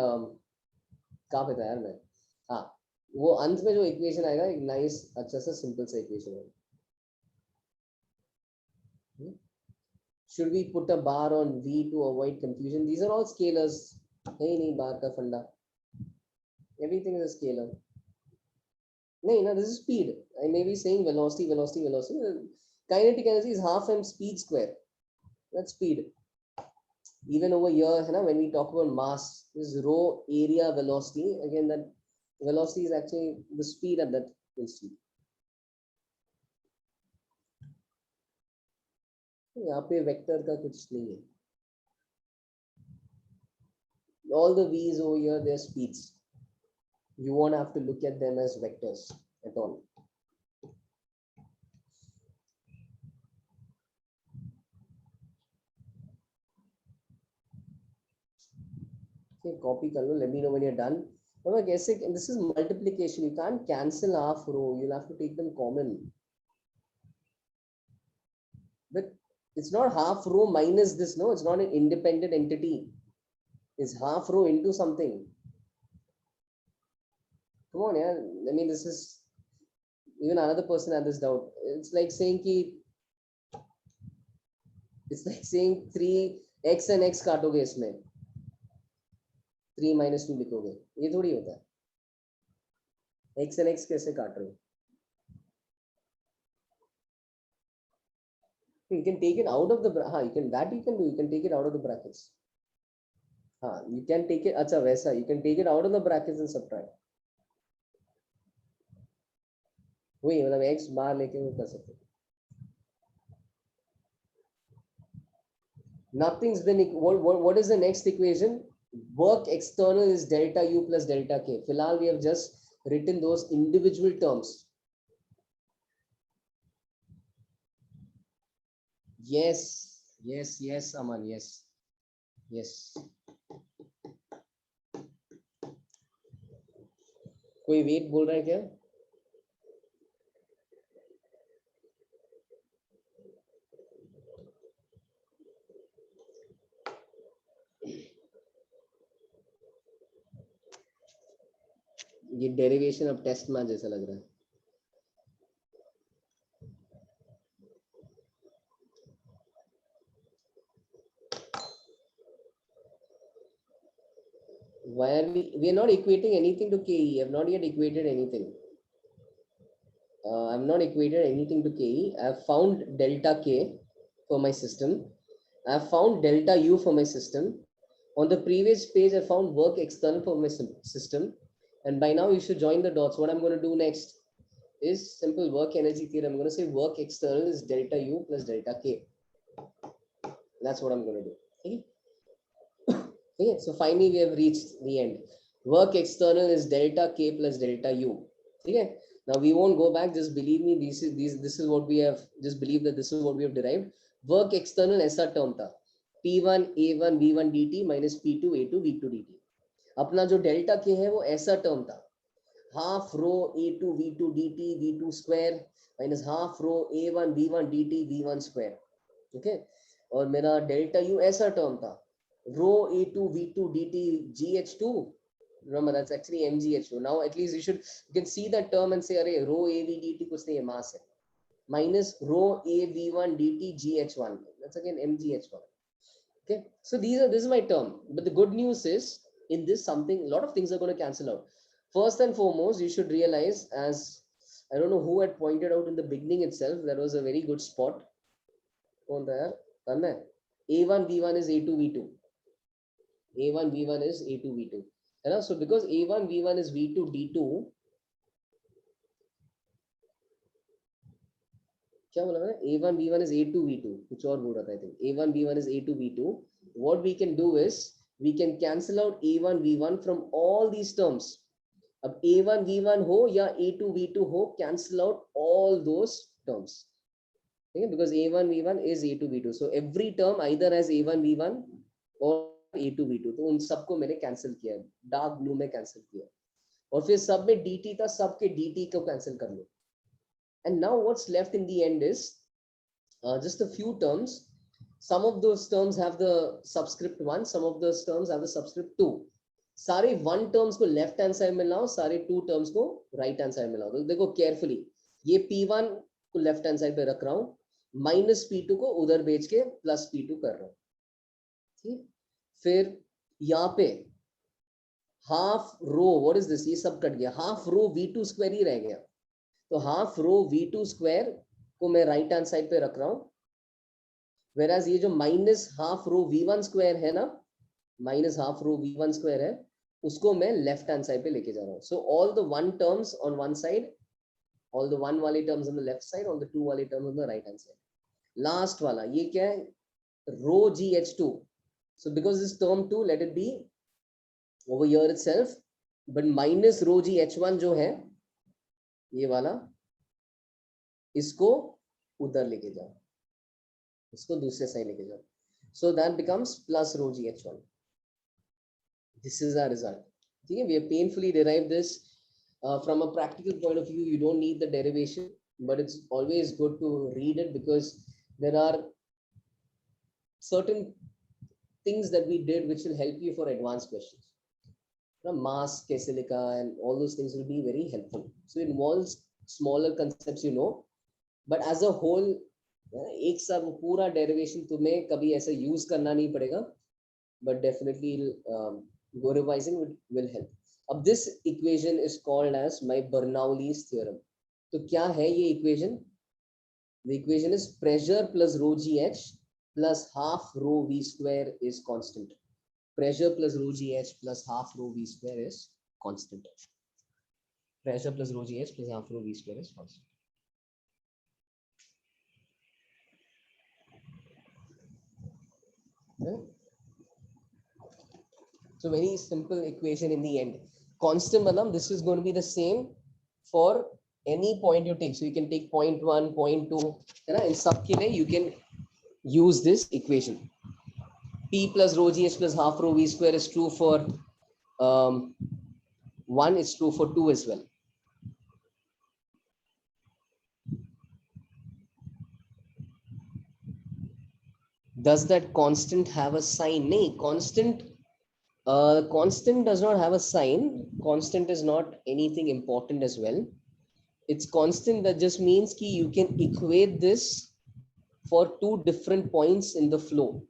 कहाँ पे था यार मैं? हाँ, वो अंत में जो इक्वेशन आएगा एक नाइस अच्छा सा सिंपल सा इक्वेशन है. Should we put a bar on V to avoid confusion? These are all scalars. नहीं बार का फंडा. Everything is a scalar. No, this is speed. I may be saying velocity. Kinetic energy is half m speed square. That's speed. Even over here, when we talk about mass, this is rho area velocity. Again, that velocity is actually the speed at that instant. यहाँ पे vector का कुछ नहीं है. All the v's over here, they're speeds. You won't have to look at them as vectors at all. Okay, copy कर लो. Let me know when you're done. This is multiplication. You can't cancel half row. You'll have to take them common. But it's not half row minus this. No, it's not an independent entity. It's half row into something. Come on, yeah. I mean, this is even another person had this doubt. It's like saying 3x and x काटोगे इसमें 3 minus 2 लिखोगे. ये थोड़ी होता है. x and x कैसे काट रहे हो? You can take it out of the you can do. You can take it out of the brackets. You can take it. अच्छा वैसा. You can take it out of the brackets and subtract. वही मतलब x बाहर लेके वो कर सकते. Nothing's been. What is the next equation? Work external is delta U plus delta K. फिलहाल we have just written those individual terms. Yes, yes, yes, Aman, yes, yes. कोई wait बोल रहा है क्या? ये डेरिवेशन अब टेस्ट मैच जैसा लग रहा है. Why are we are not equating anything to KE? I have not yet equated anything. I've not equated anything to KE. I've found delta K for my system. I've found delta U for my system. On the previous page, I found work external for my system. And by now you should join the dots. What I'm going to do next is simple work energy theorem. I'm going to say work external is delta U plus delta K. That's what I'm going to do. Okay? Okay, so finally we have reached the end. Work external is delta K plus delta U. Okay, now we won't go back. Just believe me. This is what we have. Just believe that this is what we have derived. Work external ऐसा term था. P1 A1 V1 dt minus P2 A2 V2 dt. अपना जो delta K है वो ऐसा term था. Half rho A2 V2 dt V2 square minus half rho A1 V1 dt V1 square. Okay, और मेरा delta U ऐसा term था. Rho A2 V2 dt GH2. Remember, that's actually MGH2. Now at least you can see that term and say, अरे rho AV dt कुछ नहीं है, mass है. Minus rho AV1 dt GH1. That's again MGH1. Okay, so this is my term. But the good news is, in this a lot of things are going to cancel out. First and foremost, you should realize, as I don't know who had pointed out in the beginning itself, that was a very good spot. कौन था यार? A1 V1 is A2 V2. A1 V1 is A2 V2. है ना? So because A1 V1 is V2 D2, क्या बोला मैंने? A1 V1 is A2 V2. कुछ और बोल रहा था I think. A1 V1 is A2 V2. What we can do is we can cancel out A1 V1 from all these terms. अब A1 V1 हो या A2 V2 हो, cancel out all those terms. Okay? Because A1 V1 is A2 V2. So every term either has A1 V1 or A2 V2. तो उन सबको मैंने cancel किया, dark blue में कैंसिल किया, और फिर सब में dt था, सबके dt को कैंसिल कर लो. And now what's left in the end is just a few terms. Some of those terms have the subscript 1, some of those terms have the subscript 2. सारे 1 terms को लेफ्ट हैंड साइड में लाओ, सारे 2 terms को right hand side में लाओ. तो देखो केयरफुली, ये P1 को लेफ्ट हैंड साइड पे रख रहा हूं, माइनस P2 को उधर भेज के प्लस P2 कर रहा हूं. ठीक, फिर यहाँ पे half rho, what is this, ये सब कट गया, हाफ रो V2 स्क्वायर ही रह गया. तो हाफ रो V2 स्क्वायर को मैं राइट हैंड साइड पे रख रहा हूं, वेराज ये जो minus half rho V1 square है ना, minus half rho V1 square है, उसको मैं लेफ्ट हैंड साइड पे लेके जा रहा हूं. So all the 1 terms on one side, all the 1 वाले terms on the left side, all the 2 वाले terms on the right hand side. Last वाला ये क्या है? Rho GH2. So because this term 2, let it be over here itself, but minus rho GH1 जो है ये वाला, इसको उधर लेके जाओ, इसको दूसरे साइड लेके जाओ. So that becomes plus rho GH1. This is our result. Okay, we have painfully derived this. From a practical point of view, you don't need the derivation, but it's always good to read it because there are certain things that we did which will help you for advanced questions. Mass kaise likha and all those things will be very helpful. So it involves smaller concepts, you know, but as a whole, एक साथ वो पूरा derivation तुम्हें कभी ऐसा use करना नहीं पड़ेगा, but definitely go revising will help. अब this equation is called as my Bernoulli's theorem. तो क्या है ये equation? The equation is pressure plus rho gh plus half rho v square is constant. Pressure plus rho gh plus half rho v square is constant. Pressure plus rho gh plus half rho v square is constant. Okay. So very simple equation in the end. Constant matlab this is going to be the same for any point you take. So you can take 0.1, 0.2. In sub ke liye you can use this equation. P plus rho GH plus half rho V square is true for 1, is true for 2 as well. Does that constant have a sign? No, constant does not have a sign. Constant is not anything important as well. It's constant, that just means ki you can equate this for two different points in the flow.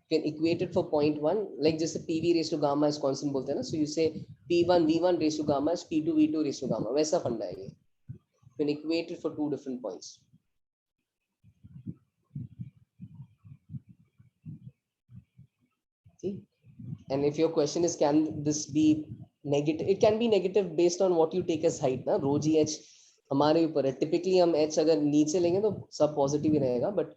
You can equate it for 0.1, like just the PV raised to gamma is constant bolte na. So you say P1 V1 raised to gamma is P2 V2 raised to gamma. वैसा फंडा है ये. You can equate it for two different points. See? And if your question is, can this be negative? It can be negative based on what you take as height. Na? Rho GH हमारे ऊपर है. Typically हम H अगर नीचे लेंगे तो सब positive ही रहेगा, but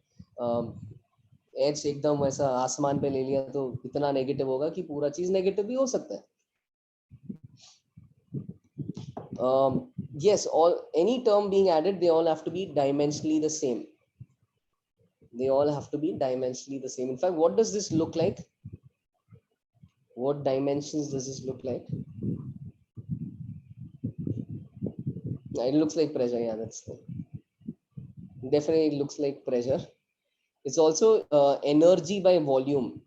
H एकदम वैसा आसमान पे ले लिया तो इतना नेगेटिव होगा कि पूरा चीज नेगेटिव भी हो सकता है. Yes, all any term being added, they all have to be dimensionally the same. They all have to be dimensionally the same. In fact, what does this look like? What dimensions does this look like? It looks like pressure. Yeah, that's definitely looks like pressure. It's also energy by volume.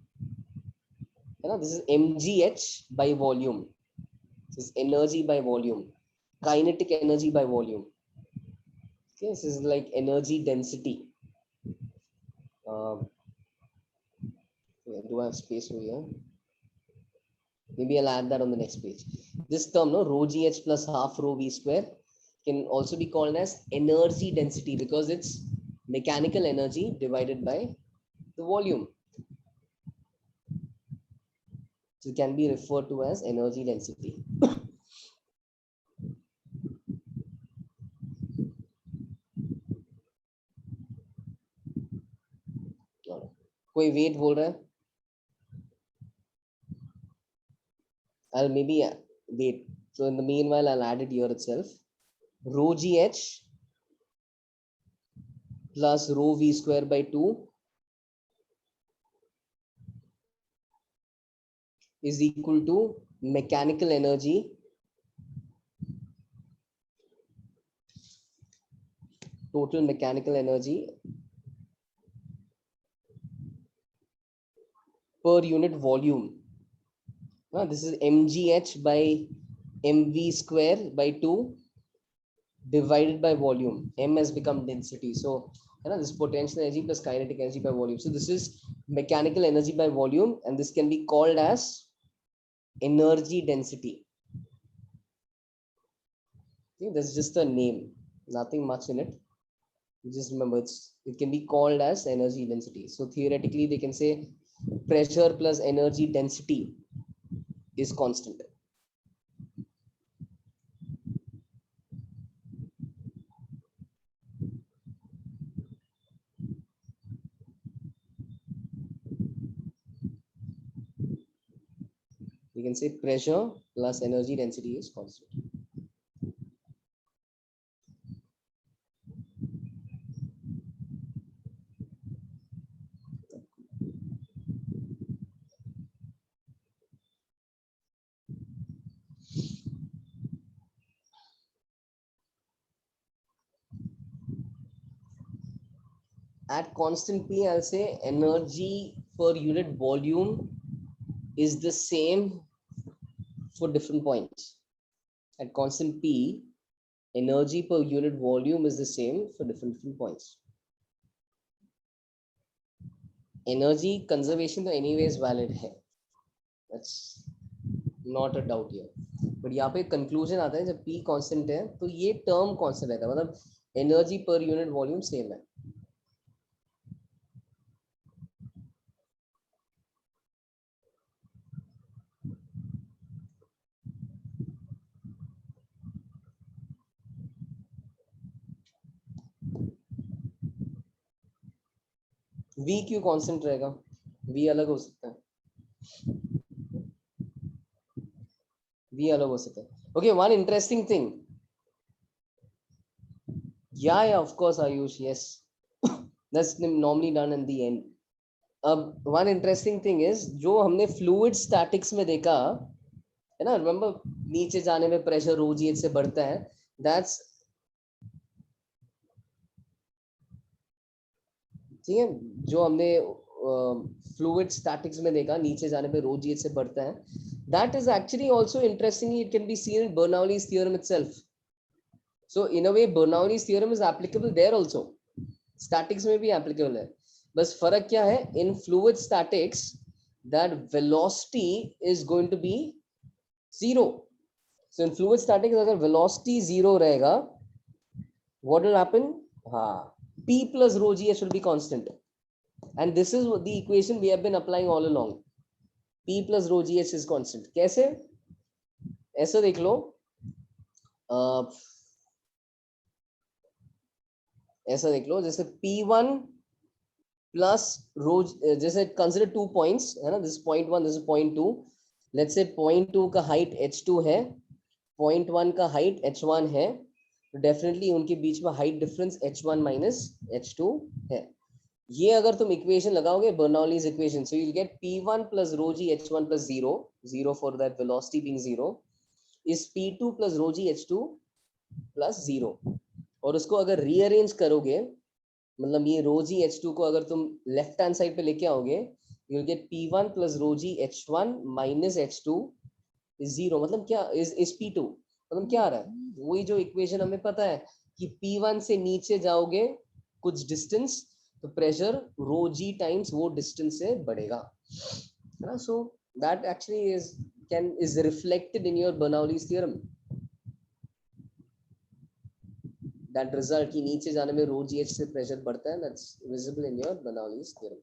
You know, this is mgh by volume. This is energy by volume. Kinetic energy by volume. Okay, this is like energy density. Do I have space over here? Maybe I'll add that on the next page. This term, no, rho gh plus half rho v square, can also be called as energy density because it's mechanical energy divided by the volume. So it can be referred to as energy density. कोई weight बोल रहा है? I'll maybe wait. So in the meanwhile, I'll add it here itself. Rho gh plus rho v square by 2 is equal to mechanical energy total mechanical energy per unit volume. This is mgh by mv square by 2 divided by volume. M has become density. So this potential energy plus kinetic energy by volume. So this is mechanical energy by volume, and this can be called as energy density. See, that's just a name, nothing much in it. Just remember, it can be called as energy density. So theoretically, they can say pressure plus energy density is constant. You can say pressure plus energy density is constant. At constant P, I'll say energy per unit volume is the same for different points. At constant P, energy per unit volume is the same for different points. Energy conservation तो anyways valid है. That's not a doubt here. But यहाँ पे conclusion आता है जब P constant है तो ये term constant रहता है, मतलब energy per unit volume same है. V क्यों कांस्टेंट रहेगा? V अलग हो सकता है. V अलग हो सकता है. Okay, one interesting thing. Yeah, of course, Ayush, yes. That's normally done in the end. अब one interesting thing is जो हमने fluid statics में देखा है ना, remember नीचे जाने में pressure rho g h से बढ़ता है. That's ठीक है, जो हमने फ्लूइड स्टैटिक्स में देखा नीचे जाने पे rho g h से बढ़ता है. That is actually also interestingly it can be seen in Bernoulli's theorem itself. So in a way Bernoulli's theorem is applicable there also. Statics में भी applicable है. बस फर्क क्या है, in fluid statics that velocity is going to be zero. So in fluid statics अगर velocity zero रहेगा, what will happen? हाँ, P plus rho g h will be constant. And this is the equation we have been applying all along. P plus rho g h is constant. कैसे? ऐसा देख लो, ऐसा देख लो, जैसे P1 plus rho, जैसे consider 2 points है ना, this is point 1, this is point 2. Let's say point 2 का height h2 है, point 1 का height h1 है, तो डेफिनेटली उनके बीच में height difference h1 minus h2 है. ये अगर तुम इक्वेशन लगाओगे Bernoulli's equation, so you'll get P1 plus rho g h1 plus 0 for that velocity being 0 is P2 plus rho g h2 plus 0. और उसको अगर रीअरेंज करोगे, मतलब ये rho g h2 को अगर तुम लेफ्ट हैंड साइड पे लेके आओगे, you'll get P1 plus rho g h1 minus h2 is 0. मतलब क्या is P2, मतलब क्या आ रहा है, वही जो इक्वेशन हमें पता है कि P1 से नीचे जाओगे कुछ डिस्टेंस तो प्रेशर rho g टाइम्स वो डिस्टेंस से बढ़ेगा, है ना. So that actually is reflected in your Bernoulli's theorem. That result कि नीचे जाने में rho g h से प्रेशर बढ़ता है, that's visible in your Bernoulli's theorem.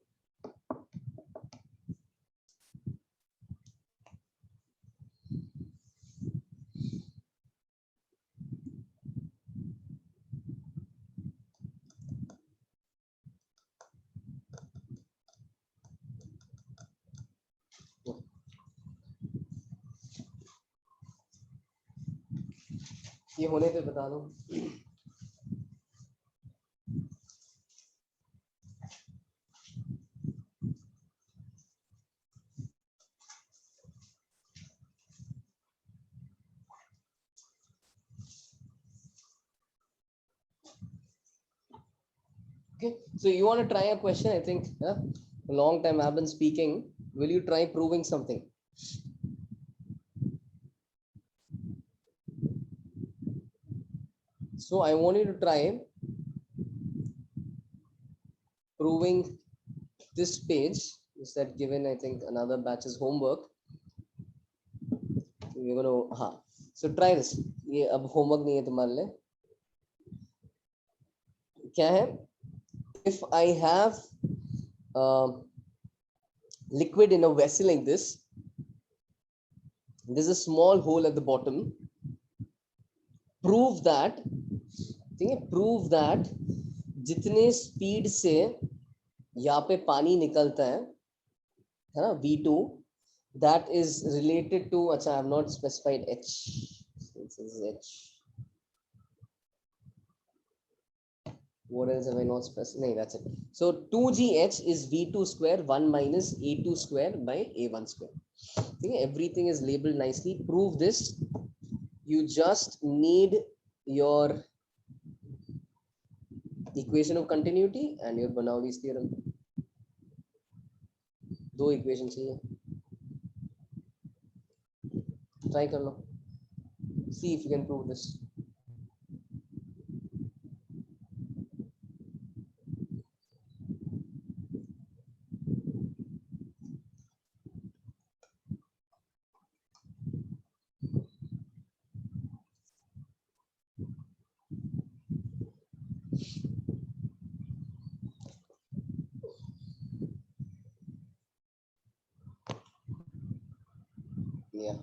ये होने पे बता दो. Okay, so you want to try a question? I think a long time I've been speaking. Will you try proving something? So I want you to try proving this page. Is that given? I think another batch's homework. We're going to, so try this. ये अब homework नहीं है तुम्हारे लिए. क्या है? If I have liquid in a vessel like this, there's a small hole at the bottom. Prove that, prove that जितने speed से यहाँ पे पानी निकलता है ना, V2, that is related to, अच्छा I have not specified H, this is H. What else have I not specified? No, that's it. So 2gh is V2 square 1 minus A2 square by A1 square. Okay, everything is labeled nicely. Prove this. You just need your equation of continuity and your Bernoulli's theorem. दो equation चाहिए. Try कर लो. See if you can prove this. Yeah.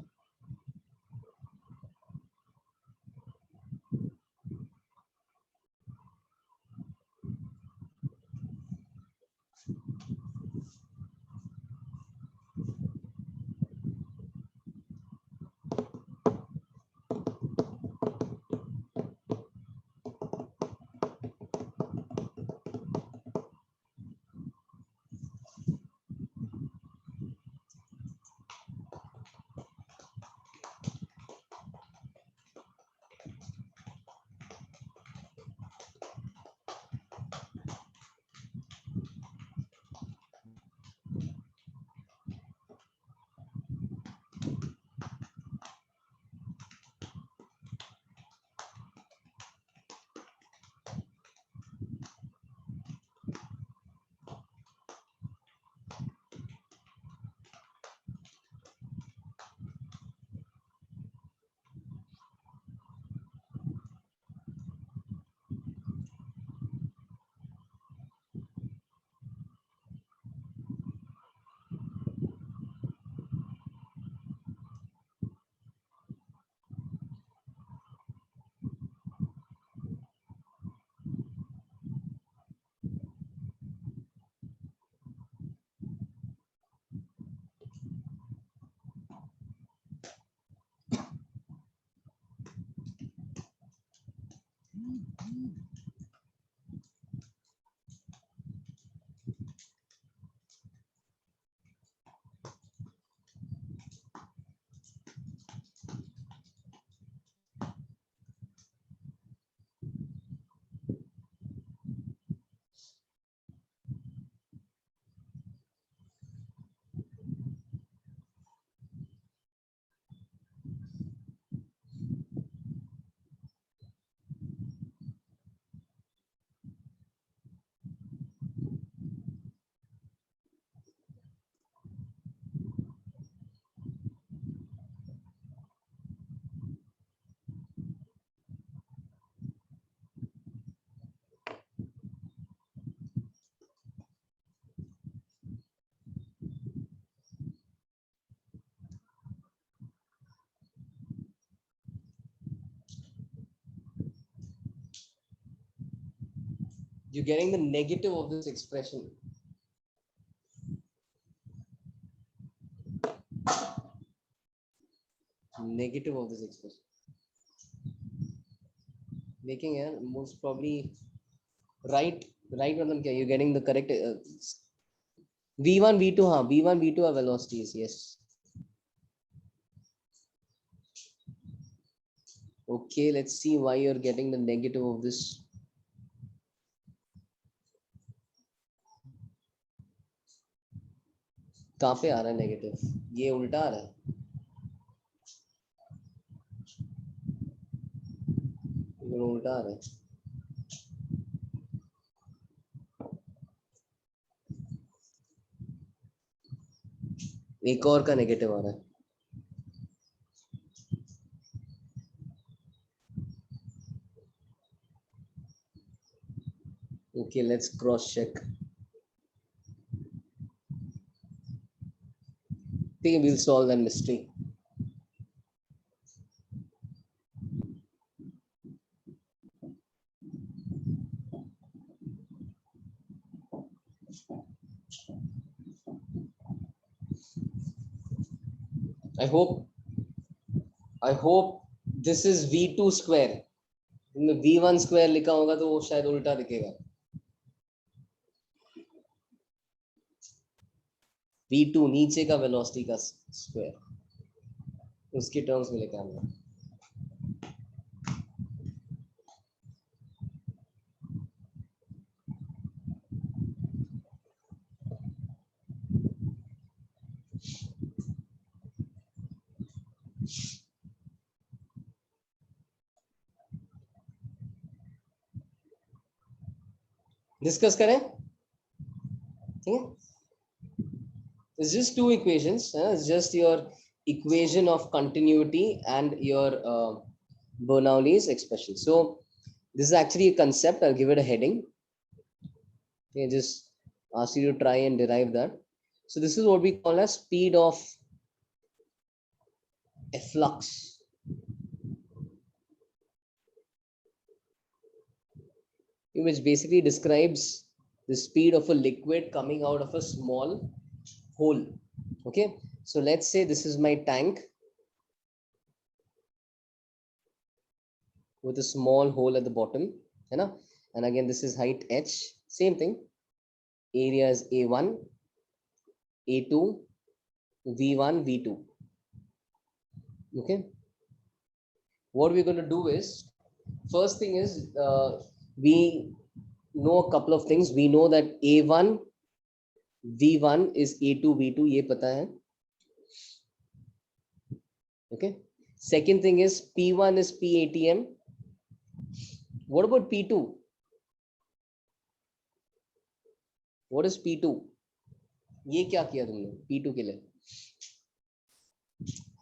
you're getting the negative of this expression. Negative of this expression. Making a most probably right मतलब क्या? You're getting the correct V1 V2 हाँ V1 V2 are velocities. Yes. Okay, let's see why you're getting the negative of this. कहाँ पे आ रहा है negative? ये उल्टा आ रहा है. ये उल्टा आ रहा है. एक और का नेगेटिव आ रहा है. Okay, let's cross check. I think we'll solve that mystery. I hope this is V2 square. इनमें V1 square लिखा होगा तो वो शायद उल्टा दिखेगा. V2 नीचे का वेलोसिटी का स्क्वायर, उसके टर्म्स में लेके आना. डिस्कस करें, ठीक है? It's just two equations. It's just your equation of continuity and your Bernoulli's expression. So this is actually a concept. I'll give it a heading. Okay, just ask you to try and derive that. So this is what we call as speed of efflux. Which basically describes the speed of a liquid coming out of a small hole. Okay, so let's say this is my tank with a small hole at the bottom, you know, and again this is height h. Same thing, area is a1, a2, v1, v2. Okay, what we're going to do is, first thing is we know a couple of things. We know that a1 v1 is a2 v2, ये पता है. Okay, second thing is p1 is p-atm. What about p2? What is p2? ये क्या किया तुमने p2 के लिए?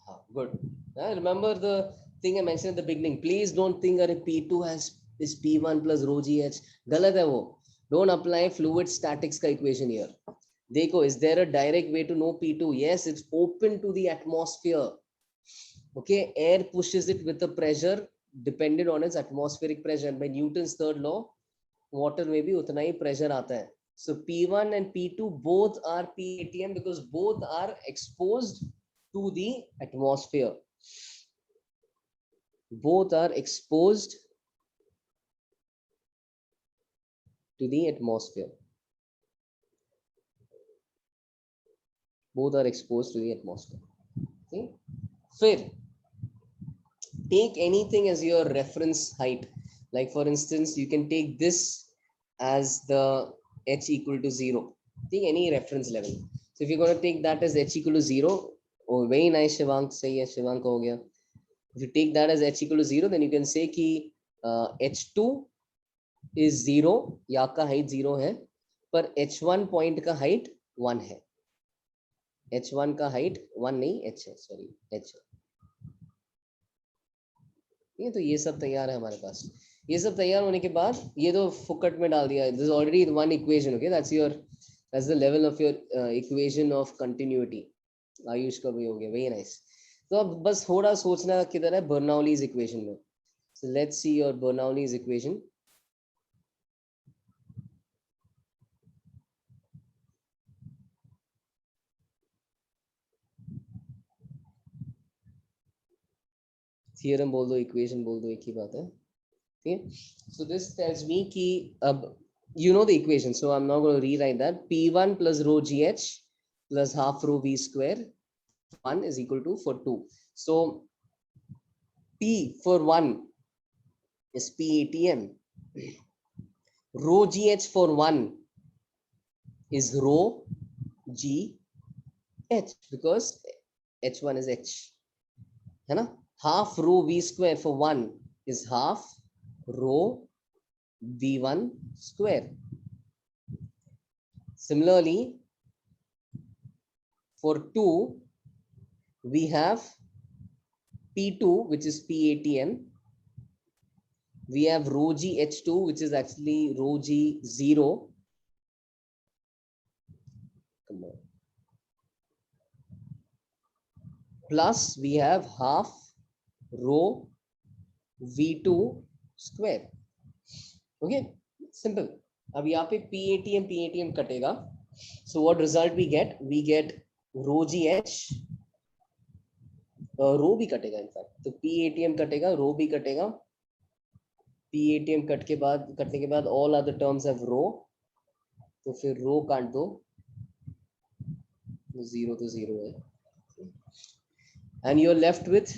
हाँ, good. Remember the thing I mentioned at the beginning. Please don't think that p2 has is p1 plus rho gh. गलत है वो. Don't apply fluid statics का equation here. देखो, is there a direct way to know p2? Yes, it's open to the atmosphere. Okay, air pushes it with a pressure dependent on its atmospheric pressure. By Newton's third law, water में भी उतना ही pressure आता है. So P1 and P2 both are P-atm because both are exposed to the atmosphere. Both are exposed to the atmosphere. Both are exposed to the atmosphere. Okay. Fifth, take anything as your reference height. Like for instance, you can take this as the h equal to 0. Take any reference level. So if you're going to take that as h equal to 0, oh, very nice, Shivank. Sahi hai, Shivank ho gaya. If you take that as h equal to 0, then you can say ki h2 is 0, या का height 0 है, पर h1 point का height 1 है. h1 का height 1 नहीं, h है, sorry, h है. ये तो ये सब तैयार है हमारे पास. ये सब तैयार होने के बाद ये तो फुकट में डाल दिया. This is already one equation. Okay, that's the level of your equation of continuity. Ayush का भी हो गया. Very nice. तो अब बस थोड़ा सोचना किधर है Bernoulli's equation में. So let's see your Bernoulli's equation. theorem बोल दो, equation बोल दो, एक ही बात है. Okay, so this tells me कि अब you know the equation, so I'm not going to rewrite that. P1 plus rho GH plus half rho V square 1 is equal to for 2. So P for 1 is PATM. Rho GH for 1 is rho GH because H1 is H. है ना? Half rho V square for 1 is half rho V1 square. Similarly, for 2, we have P2, which is PATM. We have rho GH2, which is actually rho G0. Come on. Plus, we have half rho V2 square. Okay, simple. अब यहाँ पे PATM कटेगा. So what result we get? We get rho GH. रो भी कटेगा in fact, तो PATM कटेगा, रो भी कटेगा. PATM कटने के बाद all other terms have रो, तो फिर रो काट दो, जीरो तो जीरो है. And you're left with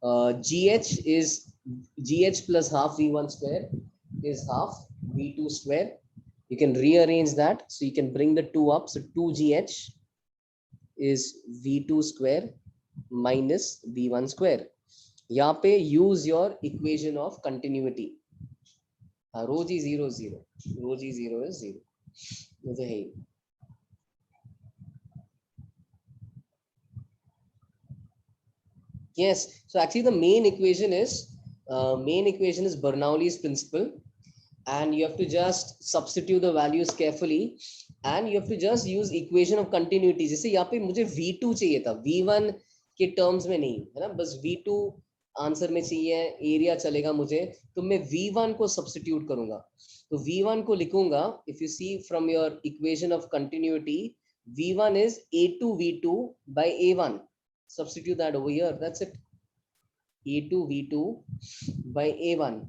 GH is GH plus half V1 square is half V2 square. You can rearrange that, so you can bring the 2 up. So 2GH is V2 square minus V1 square. यहाँ पे use your equation of continuity. Rho G 0 0, rho G 0 is 0. वो तो है ही. Yes, so actually the main equation is Bernoulli's principle, and you have to just substitute the values carefully, and you have to just use equation of continuity. जैसे यहाँ पे मुझे V2 चाहिए था, V1 के टर्म्स में नहीं है ना, बस V2 आंसर में चाहिए, एरिया चलेगा मुझे, तो मैं V1 को सब्स्टिट्यूट करूंगा. तो V1 को लिखूंगा, if you see from your equation of continuity, V1 is A2 V2 by A1. Substitute that over here, that's it. A2 V2 by A1,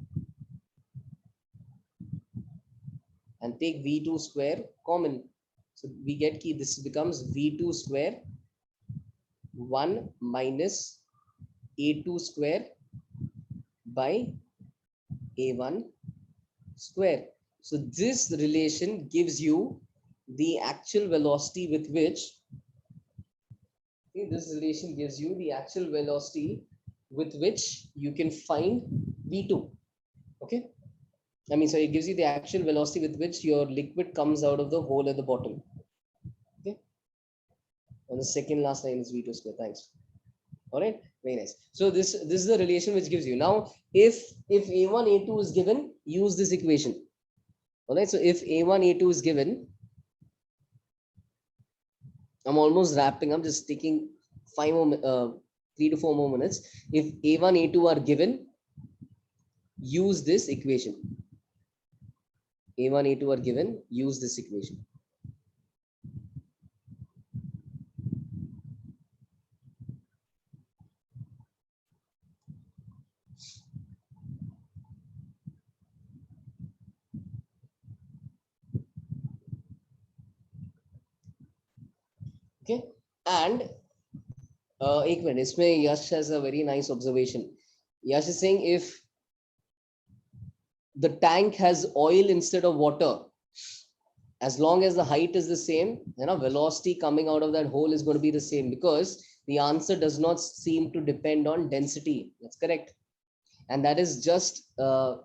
and take V2 square common. So we get ki this becomes V2 square 1 minus A2 square by A1 square. So this relation gives you the actual velocity with which this relation gives you the actual velocity with which you can find V2. Okay, I mean, so it gives you the actual velocity with which your liquid comes out of the hole at the bottom. Okay, and the second last line is V2 square. Thanks. All right, very nice. So this is the relation which gives you. Now if A1 A2 is given, use this equation. All right, so if A1 A2 is given, I'm almost wrapping up, just taking 3 to 4 more minutes. If A1 A2 are given, use this equation. A1 A2 are given, use this equation. Okay, and एक minute, इसमें Yash has a very nice observation. Yash is saying if the tank has oil instead of water, as long as the height is the same, you know, velocity coming out of that hole is going to be the same, because the answer does not seem to depend on density. That's correct. And that is just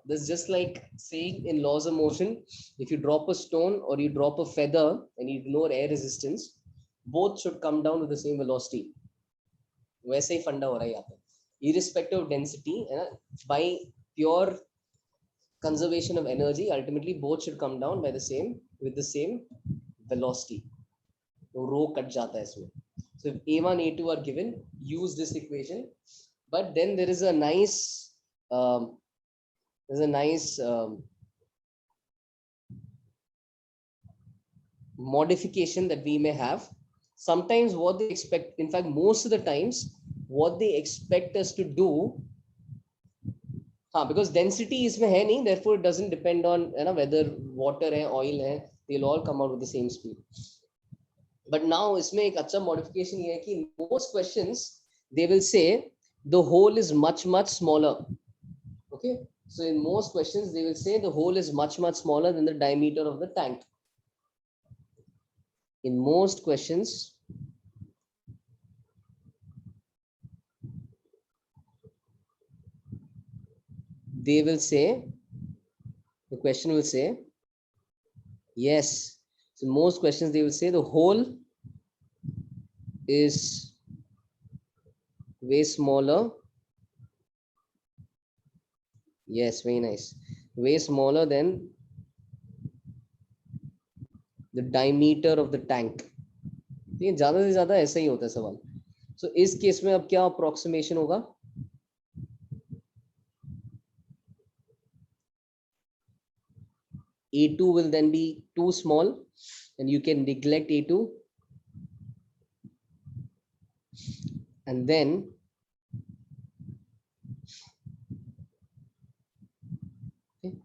this just like saying in laws of motion, if you drop a stone or you drop a feather and you ignore air resistance, both should come down with the same velocity. वैसे ही फंडा हो रहा है यहाँ पे, irrespective of density, है ना, by pure conservation of energy, ultimately both should come down by the same with the same velocity. तो rho कट जाता है इसमें. So if A1 A2 are given, use this equation. But then there is a nice modification that we may have. Sometimes what they expect, in fact most of the times what they expect us to do हाँ, because density इसमें है नहीं, therefore it doesn't depend on, है ना, whether water है, oil है, they'll all come out with the same speed. But now इसमें एक अच्छा modification ये है कि most questions they will say the hole is much smaller. Okay, so in most questions they will say the hole is much smaller than the diameter of the tank. In most questions they will say, the question will say, yes, so most questions they will say the hole is way smaller. Yes, very nice. Way smaller than the diameter of the tank. ये ज्यादा से ज्यादा ऐसा ही होता है सवाल. So इस case में अब क्या approximation होगा? A2 will then be too small and you can neglect A2, and then okay.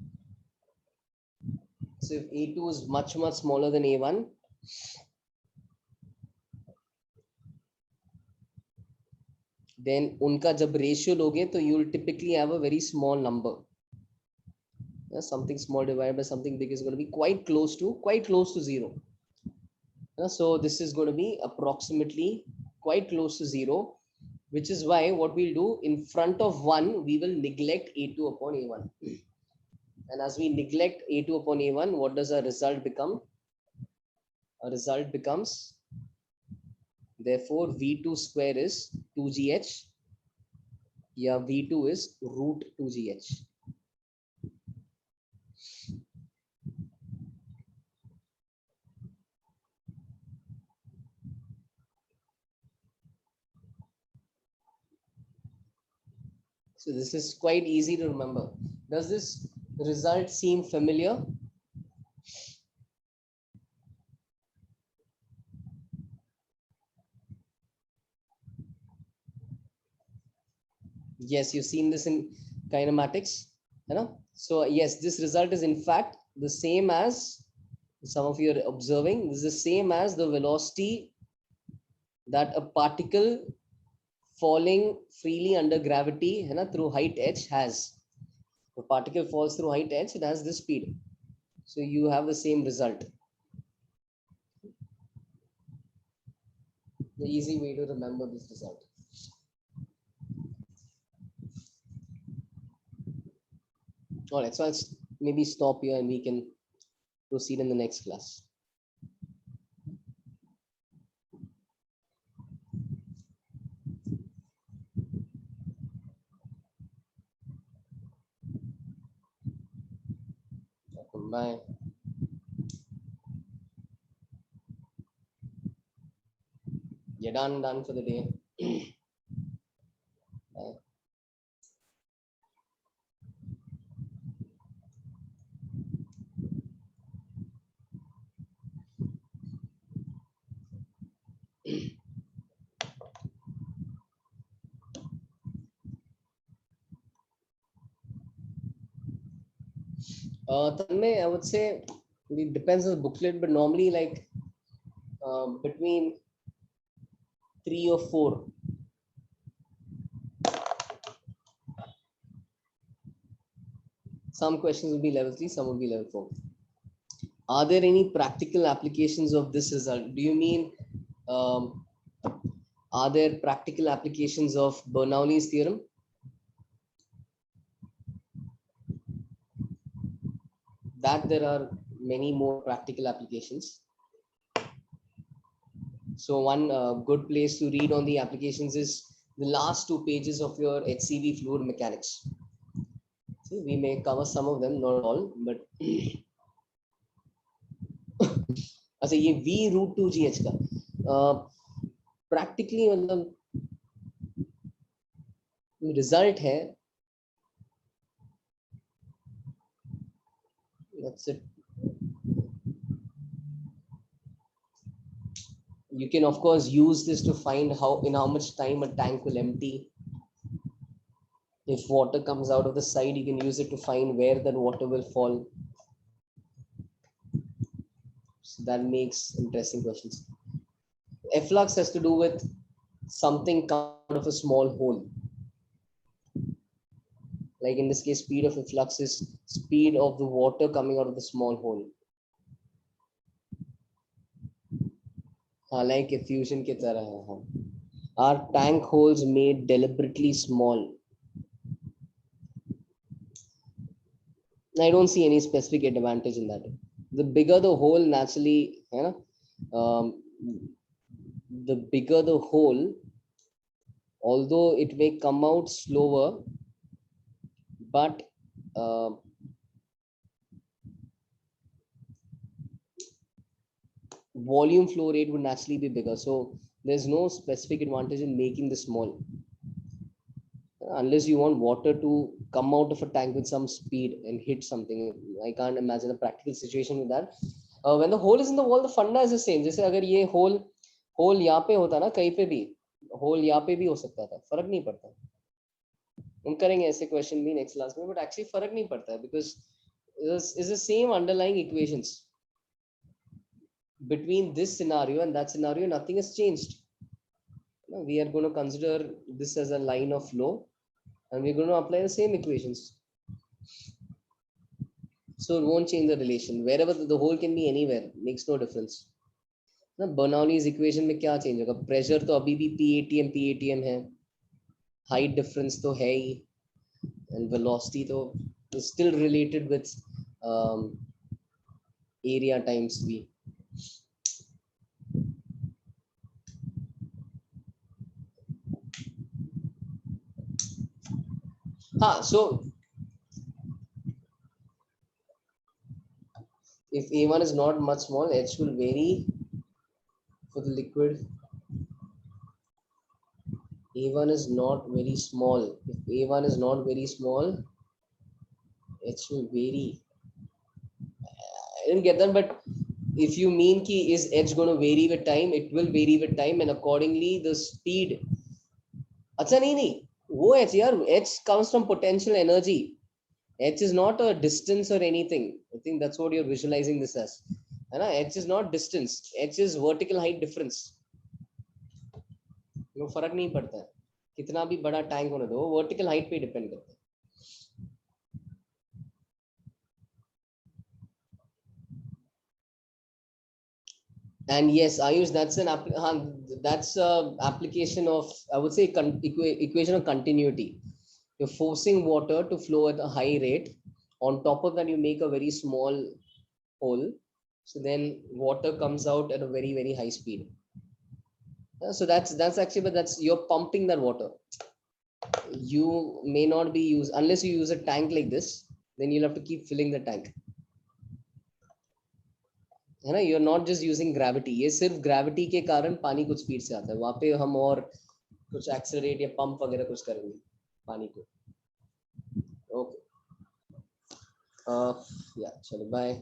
So if A2 is much smaller than A1, then उनका जब ratio लोगे तो you will typically have a very small number. Something small divided by something big is going to be quite close to 0. So this is going to be approximately quite close to 0, which is why what we'll do, in front of 1 we will neglect A2 upon A1, and as we neglect A2 upon A1, what does our result become? Our result becomes, therefore V2 square is 2GH, yeah, V2 is root 2GH. So this is quite easy to remember. Does this result seem familiar? Yes, you've seen this in kinematics, you know? So yes, this result is in fact the same as, some of you are observing, this is the same as the velocity that a particle falling freely under gravity, you know, through height h has. The particle falls through height h, it has this speed. So you have the same result. The easy way to remember this result. All right, so I'll maybe stop here and we can proceed in the next class. Bye. You're done for the day. Bye. Tanmay, I would say it depends on the booklet, but normally like between 3 or 4. Some questions will be level 3, some will be level 4. Are there any practical applications of this result? Do you mean, are there practical applications of Bernoulli's theorem? That there are many more practical applications. So one good place to read on the applications is the last 2 pages of your HCV fluid mechanics. See, we may cover some of them, not all, but अच्छा ये V root 2GH का practically मतलब result है, that's it. You can of course use this to find how much time a tank will empty. If water comes out of the side, you can use it to find where that water will fall. So that makes interesting questions. Efflux has to do with something coming out of a small hole. Like in this case, speed of efflux is speed of the water coming out of the small hole. हाँ, like effusion की तरह है हाँ. Are tank holes made deliberately small? I don't see any specific advantage in that. The bigger the hole, naturally, you know, the bigger the hole, although it may come out slower, but volume flow rate would naturally be bigger. So there's no specific advantage in making this small, unless you want water to come out of a tank with some speed and hit something. I can't imagine a practical situation with that. When the hole is in the wall, the funda is the same. जैसे अगर ये hole यहाँ पे होता ना, कहीं पे भी hole यहाँ पे भी हो सकता था, फर्क नहीं पड़ता. हम करेंगे ऐसे क्वेश्चन भी नेक्स्ट क्लास में, बट एक्चुअली फर्क नहीं पड़ता है because is the same underlying equations. Between this scenario and that scenario, nothing has changed. We are going to consider this as a line of flow and we're going to apply the same equations. So it won't change the relation. Wherever the hole can be anywhere, makes no difference. ना Bernoulli's equation में क्या change होगा? Pressure तो अभी भी PATM है, height difference तो है ही, and velocity तो is still related with area times v. So if A1 is not much small, H will vary for the liquid. A1 is not very small. If A1 is not very small, H will vary. I didn't get that, but if you mean ki is H going to vary with time, it will vary with time, and accordingly the speed. अच्छा नहीं वो H यार, H comes from potential energy. H is not a distance or anything. I think that's what you're visualizing this as. है ना? H is not distance. H is vertical height difference. वो फर्क नहीं पड़ता है कितना भी बड़ा टैंक होने दो, वर्टिकल हाइट पे डिपेंड करता है. And yes, Ayush, that's an application of, I would say, equation of continuity. You're forcing water to flow at a high rate. On top of that, you make a very small hole. So then water comes out at a very, very high speed. So that's actually, but that's, you're pumping that water. You may not be used, unless you use a tank like this, then you'll have to keep filling the tank. है ना, you are not just using gravity. ये सिर्फ gravity के कारण पानी कुछ speed से आता है. वहां पे हम और कुछ एक्सेलरेट या पंप वगैरह कुछ करेंगे पानी को. ओके, या चलो बाय.